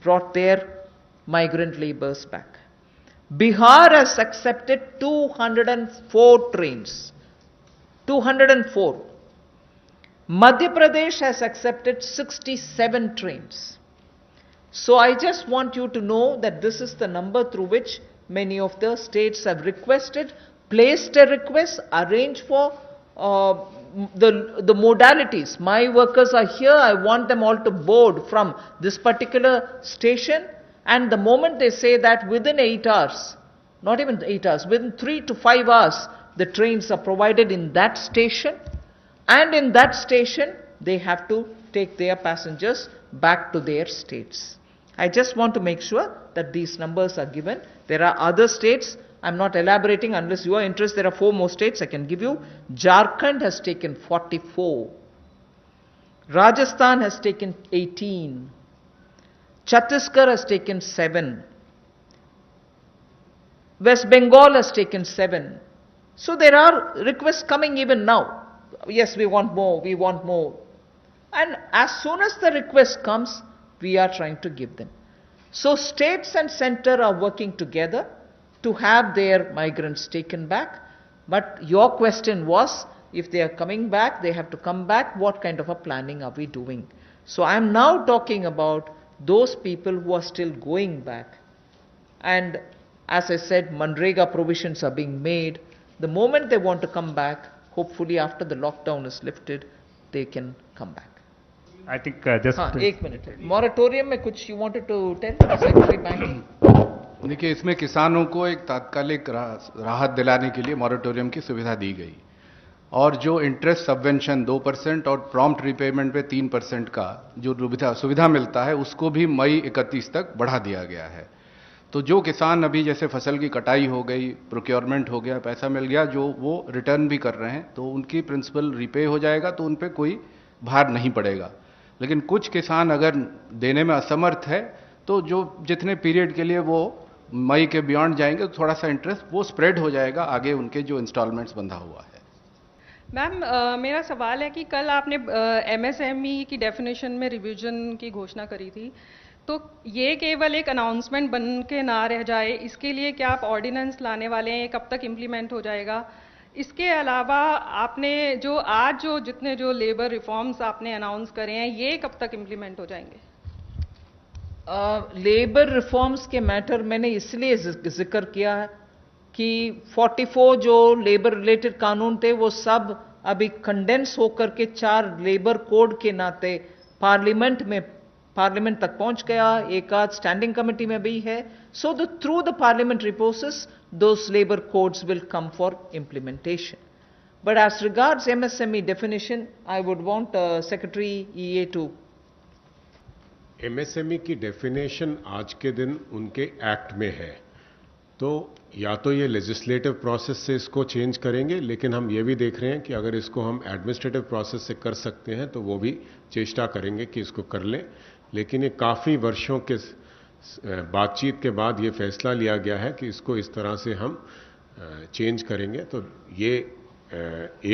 S1: brought their migrant laborers back. Bihar has accepted 204 trains. 204. Madhya Pradesh has accepted 67 trains. So I just want you to know that this is the number through which many of the states have requested, placed a request, arranged for the modalities. My workers are here, I want them all to board from this particular station, and the moment they say that within 8 hours, not even 8 hours, within 3 to 5 hours, the trains are provided in that station, and in that station they have to take their passengers back to their states. I just want to make sure that these numbers are given. There are other states, I'm not elaborating unless you are interested. There are 4 more states I can give you. Jharkhand has taken 44. Rajasthan has taken 18. Chhattisgarh has taken 7. West Bengal has taken 7. So there are requests coming even now. Yes, we want more, we want more. And as soon as the request comes, we are trying to give them. So states and center are working together to have their migrants taken back. But your question was, if they are coming back, they have to come back, what kind of a planning are we doing? So I am now talking about those people who are still going back. And as I said, Manrega provisions are being made. The moment they want to come back, hopefully after the lockdown is lifted, they can come back.
S9: I think just...
S1: एक minute, moratorium में कुछ you wanted to tell, Secretary Banking?
S10: देखिए, इसमें किसानों को एक तात्कालिक राहत दिलाने के लिए मॉरेटोरियम की सुविधा दी गई। और जो इंटरेस्ट सबवेंशन 2% और प्रॉम्प्ट रिपेमेंट पे 3% का जो सुविधा मिलता है उसको भी मई 31 तक बढ़ा दिया गया है। तो जो किसान अभी जैसे फसल की कटाई हो गई, प्रोक्योरमेंट हो गया, पैसा मिल गया, जो वो रिटर्न भी कर रहे हैं तो उनकी प्रिंसिपल रिपे हो जाएगा, तो उन पे कोई भार नहीं पड़ेगा। लेकिन कुछ किसान अगर देने में असमर्थ है तो जो जितने पीरियड के लिए वो मई के बियॉन्ड जाएंगे तो थोड़ा सा इंटरेस्ट वो स्प्रेड हो जाएगा आगे उनके जो इंस्टॉलमेंट्स बंधा हुआ है।
S11: मैम, मेरा सवाल है कि कल आपने एमएसएमई की डेफिनेशन में रिवीजन की घोषणा करी थी, तो ये केवल एक अनाउंसमेंट बन के ना रह जाए, इसके लिए क्या आप ऑर्डिनेंस लाने वाले हैं? कब तक इम्प्लीमेंट हो जाएगा? इसके अलावा आपने जो जितने लेबर रिफॉर्म्स आपने अनाउंस करे हैं, ये कब तक इम्प्लीमेंट हो जाएंगे?
S1: लेबर रिफॉर्म्स के मैटर मैंने इसलिए जिक्र किया है कि 44 जो लेबर रिलेटेड कानून थे वो सब अभी कंडेंस होकर के 4 लेबर कोड के नाते पार्लियामेंट तक पहुंच गया, एक आध स्टैंडिंग कमेटी में भी है। So through the parliamentary process those labor codes will come for implementation. But as regards MSME definition, I would want Secretary EA to.
S7: MSME की डेफिनेशन आज के दिन उनके एक्ट में है, तो या तो ये लेजिस्लेटिव प्रोसेस से इसको चेंज करेंगे, लेकिन हम ये भी देख रहे हैं कि अगर इसको हम एडमिनिस्ट्रेटिव प्रोसेस से कर सकते हैं तो वो भी चेष्टा करेंगे कि इसको कर लें। लेकिन ये काफ़ी वर्षों के बातचीत के बाद ये फैसला लिया गया है कि इसको इस तरह से हम चेंज करेंगे, तो ये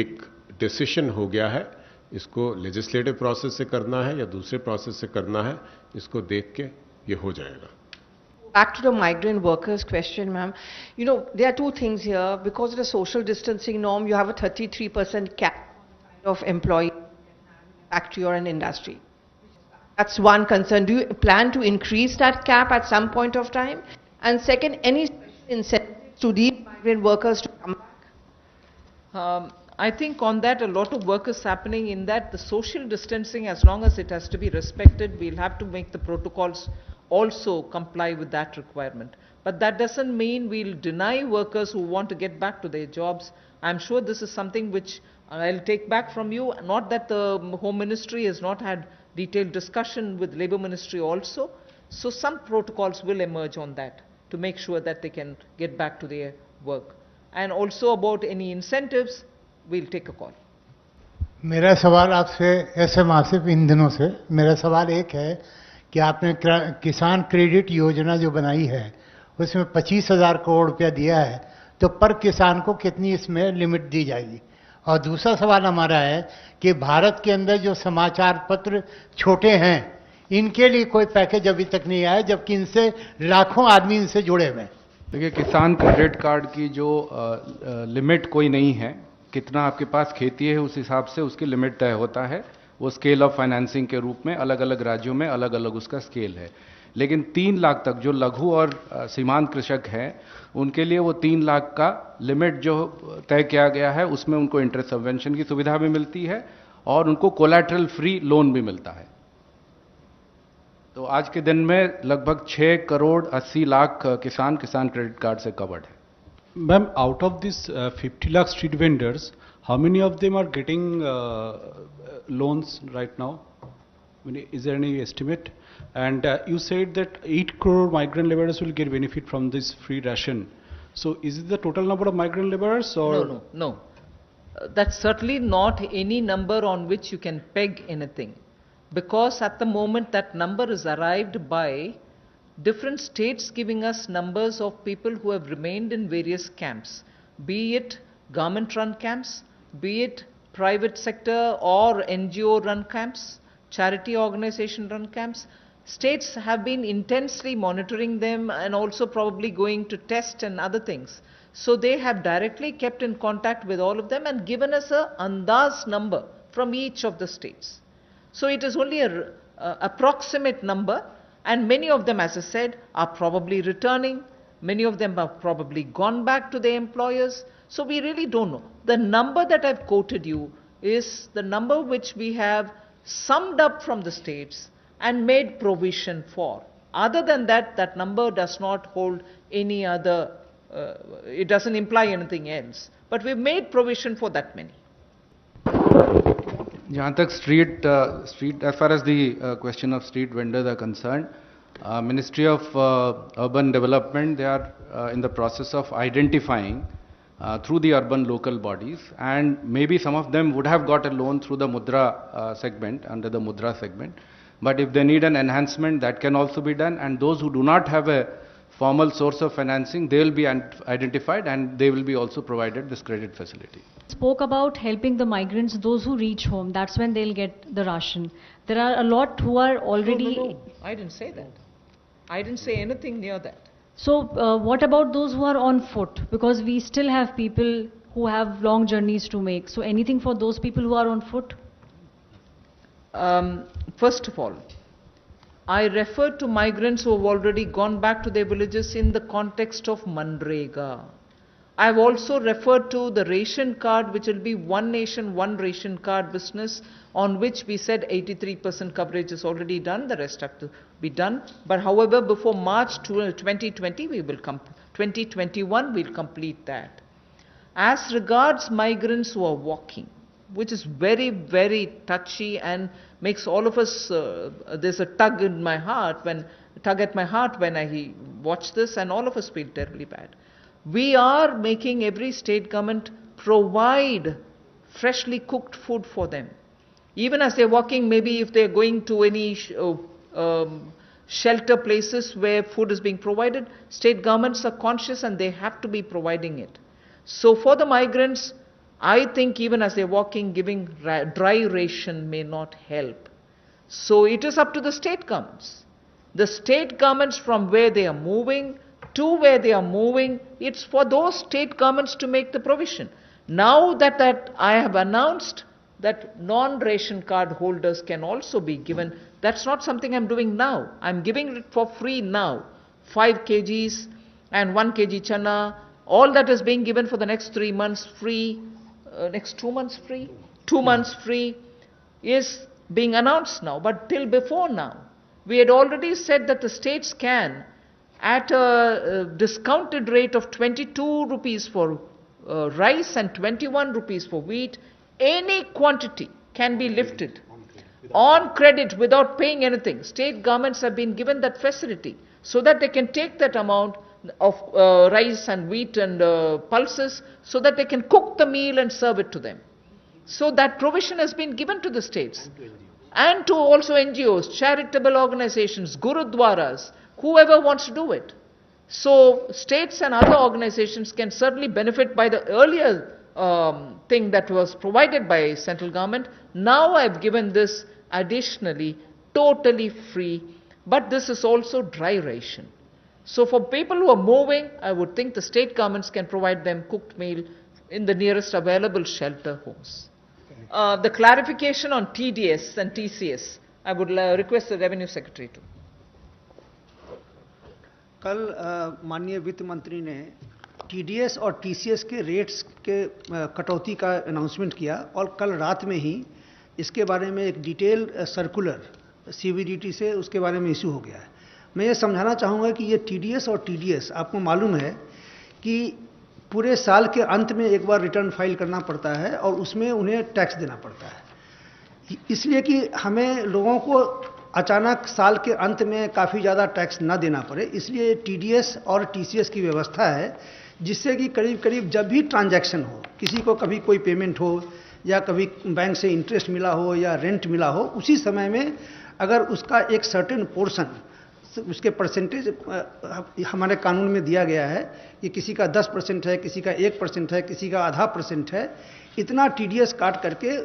S7: एक डिसीजन हो गया है। इसको लेजिस्लेटिव प्रोसेस से करना है या दूसरे प्रोसेस से करना है, इसको देख के ये हो जाएगा।
S12: Back to the migrant workers question, ma'am. You know, there are two things here. Because of the social distancing norm, you have a 33% cap of employee factory or an industry. That's one concern. Do you plan to increase that cap at some point of time? And second, any incentives to these migrant workers to come back?
S1: I think on that a lot of work is happening in that the social distancing, as long as it has to be respected, we'll have to make the protocols also comply with that requirement. But that doesn't mean we'll deny workers who want to get back to their jobs. I'm sure this is something which I'll take back from you. Not that the Home Ministry has not had detailed discussion with Labour Ministry also. So some protocols will emerge on that to make sure that they can get back to their work. And also about any incentives, we'll take a call.
S13: मेरा सवाल आपसे ऐसे मासिक इन दिनों से मेरा सवाल एक है कि आपने किसान क्रेडिट योजना जो बनाई है उसमें 25,000 करोड़ रुपया दिया है, तो पर किसान को कितनी इसमें लिमिट दी जाएगी? और दूसरा सवाल हमारा है कि भारत के अंदर जो समाचार पत्र छोटे हैं इनके लिए कोई पैकेज अभी तक नहीं आया, जबकि इनसे लाखों आदमी इनसे जुड़े हुए हैं।
S10: देखिए, किसान क्रेडिट कार्ड की जो लिमिट कोई नहीं है, कितना आपके पास खेती है उस हिसाब से उसकी लिमिट तय होता है। वो स्केल ऑफ फाइनेंसिंग के रूप में अलग अलग राज्यों में अलग अलग उसका स्केल है। लेकिन 3 लाख तक जो लघु और सीमांत कृषक हैं उनके लिए वो 3 लाख का लिमिट जो तय किया गया है उसमें उनको इंटरेस्ट सबवेंशन की सुविधा भी मिलती है और उनको कोलैटरल फ्री लोन भी मिलता है। तो आज के दिन में लगभग 6 करोड़ 80 लाख किसान क्रेडिट कार्ड से कवर्ड है।
S8: Ma'am, out of these 50 lakh street vendors, how many of them are getting loans right now? I mean, is there any estimate? And you said that 8 crore migrant laborers will get benefit from this free ration. So is it the total number of migrant laborers or?
S1: No. That's certainly not any number on which you can peg anything. Because at the moment that number is arrived by different states giving us numbers of people who have remained in various camps, be it government-run camps, be it private sector or NGO-run camps, charity organization-run camps. States have been intensely monitoring them and also probably going to test and other things. So they have directly kept in contact with all of them and given us a andaz number from each of the states. So it is only an approximate number, and many of them, as I said, are probably returning. Many of them have probably gone back to their employers. So we really don't know. The number that I've quoted you is the number which we have summed up from the states and made provision for. Other than that, that number does not hold any other, it doesn't imply anything else. But we've made provision for that many.
S10: जहाँ तक street, as far as the question of street vendors are concerned, Ministry of Urban Development, they are in the process of identifying through the urban local bodies, and maybe some of them would have got a loan through the Mudra segment, under the Mudra segment. But if they need an enhancement, that can also be done, and those who do not have a formal source of financing, they will be identified and they will be also provided this credit facility.
S14: Spoke about helping the migrants, those who reach home, that's when they'll get the ration. There are a lot who are already...
S1: No, I didn't say that. I didn't say anything near that.
S14: So what about those who are on foot? Because we still have people who have long journeys to make. So anything for those people who are on foot?
S1: First of all, I referred to migrants who have already gone back to their villages in the context of Manrega. I have also referred to the ration card, which will be one nation, one ration card business, on which we said 83% coverage is already done, the rest have to be done. But however, before March 2020, 2021, we'll complete that. As regards migrants who are walking, which is very, very touchy and makes all of us, there's a tug at my heart when I watch this, and all of us feel terribly bad. We are making every state government provide freshly cooked food for them. Even as they're walking, maybe if they're going to any shelter places where food is being provided, state governments are conscious and they have to be providing it. So for the migrants, I think even as they're walking, giving dry ration may not help. So it is up to the state governments. The state governments from where they are moving to where they are moving, it's for those state governments to make the provision. Now that I have announced that non-ration card holders can also be given, that's not something I'm doing now. I'm giving it for free now. 5 kgs and 1 kg chana, all that is being given for the next 3 months free, next 2 months free, 2 months free is being announced now. But till before now, we had already said that the states can, at a discounted rate of 22 rupees for rice and 21 rupees for wheat, any quantity can be lifted on credit without paying anything. State governments have been given that facility so that they can take that amount of rice and wheat and pulses so that they can cook the meal and serve it to them. So that provision has been given to the states and to also NGOs, charitable organizations, gurudwaras, whoever wants to do it. So states and other organizations can certainly benefit by the earlier thing that was provided by central government. Now I've given this additionally, totally free, but this is also dry ration. So for people who are moving, I would think the state governments can provide them cooked meal in the nearest available shelter homes. The clarification on TDS and TCS, I would request the Revenue Secretary to.
S5: कल माननीय वित्त मंत्री ने TDS और TCS के rates के कटौती का अनाउंसमेंट किया और कल रात में ही इसके बारे में एक डिटेल सर्कुलर सीबीडीटी से उसके बारे में इशू हो गया है। मैं ये समझाना चाहूँगा कि ये टीडीएस और टीडीएस आपको मालूम है कि पूरे साल के अंत में एक बार रिटर्न फाइल करना पड़ता है और उसमें उन्हें टैक्स देना पड़ता है, इसलिए कि हमें लोगों को अचानक साल के अंत में काफ़ी ज़्यादा टैक्स ना देना पड़े, इसलिए टीडीएस और टीसीएस की व्यवस्था है जिससे कि करीब करीब जब भी ट्रांजैक्शन हो, किसी को कभी कोई पेमेंट हो या कभी बैंक से इंटरेस्ट मिला हो या रेंट मिला हो, उसी समय में अगर उसका एक सर्टेन पोर्शन, उसके परसेंटेज हमारे कानून में दिया गया है कि किसी का 10% है, किसी का 1% है, किसी का आधा % है, इतना टीडीएस काट करके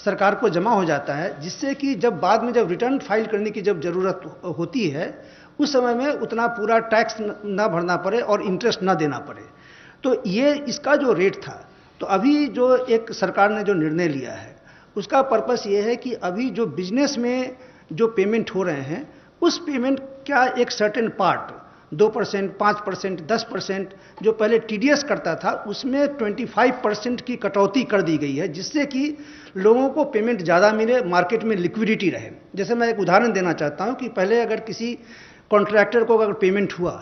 S5: सरकार को जमा हो जाता है, जिससे कि जब बाद में जब रिटर्न फाइल करने की जब ज़रूरत होती है उस समय में उतना पूरा टैक्स ना भरना पड़े और इंटरेस्ट ना देना पड़े। तो ये इसका जो रेट था, तो अभी जो एक सरकार ने जो निर्णय लिया है उसका पर्पस ये है कि अभी जो बिजनेस में जो पेमेंट हो रहे हैं उस पेमेंट का एक सर्टेन पार्ट 2%, 5%, 10% जो पहले टीडीएस करता था उसमें 25% की कटौती कर दी गई है, जिससे कि लोगों को पेमेंट ज़्यादा मिले, मार्केट में लिक्विडिटी रहे। जैसे मैं एक उदाहरण देना चाहता हूं कि पहले अगर किसी कॉन्ट्रैक्टर को अगर पेमेंट हुआ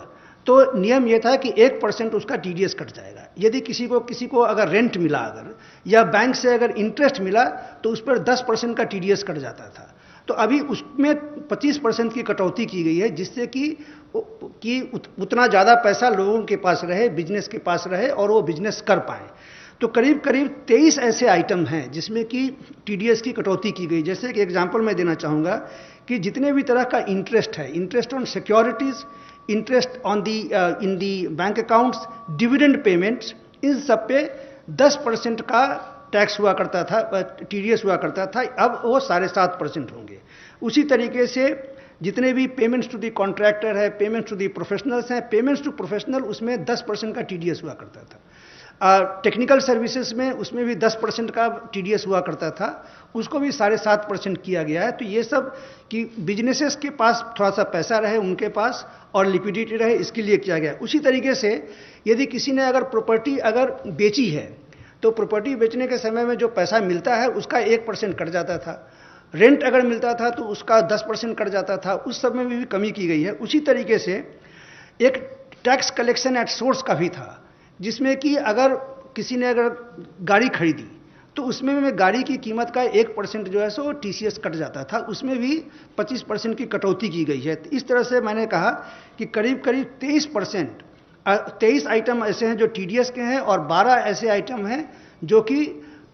S5: तो नियम यह था कि 1% उसका टीडीएस कट जाएगा। यदि किसी को अगर रेंट मिला अगर या बैंक से अगर इंटरेस्ट मिला तो उस पर 10% का टीडीएस कट जाता था। तो अभी उसमें 25% की कटौती की गई है, जिससे कि उतना ज़्यादा पैसा लोगों के पास रहे, बिजनेस के पास रहे और वो बिजनेस कर पाए। तो करीब करीब 23 ऐसे आइटम हैं जिसमें कि टीडीएस की कटौती की गई। जैसे कि एग्जांपल मैं देना चाहूँगा कि जितने भी तरह का इंटरेस्ट है, interest on securities, interest on the in the bank accounts, dividend payments, इन सब पे 10% का टैक्स हुआ करता था, टीडीएस हुआ करता था। अब वो 7.5% होंगे। उसी तरीके से जितने भी पेमेंट्स टू दी कॉन्ट्रैक्टर है, पेमेंट्स टू दी प्रोफेशनल्स हैं, पेमेंट्स टू प्रोफेशनल, उसमें 10% का टीडीएस हुआ करता था। टेक्निकल सर्विसेज में उसमें भी 10% का टीडीएस हुआ करता था, उसको भी 7.5% किया गया है। तो ये सब कि बिजनेसेस के पास थोड़ा सा पैसा रहे उनके पास और लिक्विडिटी रहे, इसके लिए किया गया है। उसी तरीके से यदि किसी ने अगर प्रॉपर्टी अगर बेची है तो प्रॉपर्टी बेचने के समय में जो पैसा मिलता है उसका 1% कट जाता था। रेंट अगर मिलता था तो उसका 10% कट जाता था, उस सब में भी कमी की गई है। उसी तरीके से एक टैक्स कलेक्शन एट सोर्स का भी था, जिसमें कि अगर किसी ने अगर गाड़ी खरीदी तो उसमें में गाड़ी की कीमत का 1% जो है सो टीसीएस कट जाता था, उसमें भी 25% की कटौती की गई है। इस तरह से मैंने कहा कि करीब करीब 23 आइटम ऐसे हैं जो टीडीएस के हैं और 12 ऐसे आइटम हैं जो कि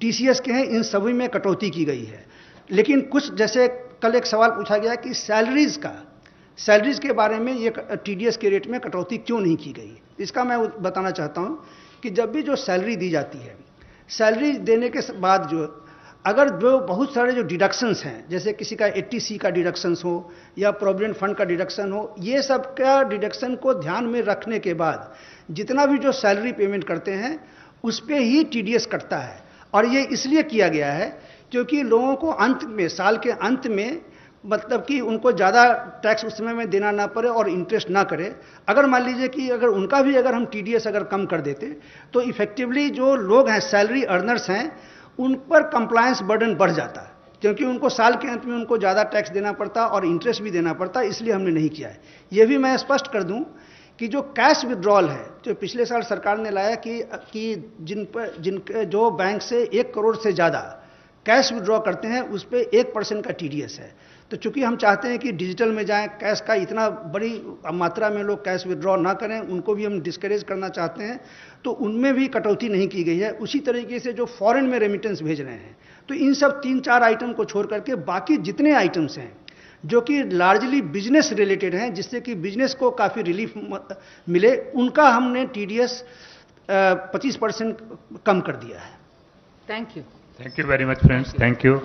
S5: टीसीएस के हैं। इन सभी में कटौती की गई है। लेकिन कुछ, जैसे कल एक सवाल पूछा गया कि सैलरीज के बारे में ये टीडीएस के रेट में कटौती क्यों नहीं की गई, इसका मैं बताना चाहता हूं कि जब भी जो सैलरी दी जाती है, सैलरी देने के बाद अगर जो बहुत सारे जो डिडक्शंस हैं, जैसे किसी का 80C का डिडक्शंस हो या प्रोविडेंट फंड का डिडक्शन हो, ये सब का डिडक्शन को ध्यान में रखने के बाद जितना भी जो सैलरी पेमेंट करते हैं उस पर ही टीडीएस कटता है। और ये इसलिए किया गया है क्योंकि लोगों को अंत में, साल के अंत में, मतलब कि उनको ज़्यादा टैक्स उस समय में देना ना पड़े और इंटरेस्ट ना करे। अगर मान लीजिए कि अगर उनका भी अगर हम टीडीएस अगर कम कर देते तो इफेक्टिवली जो लोग हैं, सैलरी अर्नर्स हैं, उन पर कंप्लायंस बर्डन बढ़ जाता, क्योंकि उनको साल के अंत में उनको ज़्यादा टैक्स देना पड़ता और इंटरेस्ट भी देना पड़ता। इसलिए हमने नहीं किया है। ये भी मैं स्पष्ट कर दूं कि जो कैश विड्रॉल है, जो पिछले साल सरकार ने लाया कि जिनके जो बैंक से 1 करोड़ से ज़्यादा कैश विड्रॉ करते हैं उस पर 1% का टीडीएस है। तो चूंकि हम चाहते हैं कि डिजिटल में जाएं, कैश का इतना बड़ी मात्रा में लोग कैश विड्रॉ ना करें, उनको भी हम डिस्करेज करना चाहते हैं, तो उनमें भी कटौती नहीं की गई है। उसी तरीके से जो फॉरेन में रेमिटेंस भेज रहे हैं, तो इन सब 3-4 आइटम को छोड़ करके बाकी जितने आइटम्स हैं जो कि लार्जली बिजनेस रिलेटेड हैं, जिससे कि बिजनेस को काफ़ी रिलीफ मिले, उनका हमने टीडीएस 25% कम कर दिया है।
S1: Thank you.
S9: Thank you very much, friends. Thank you.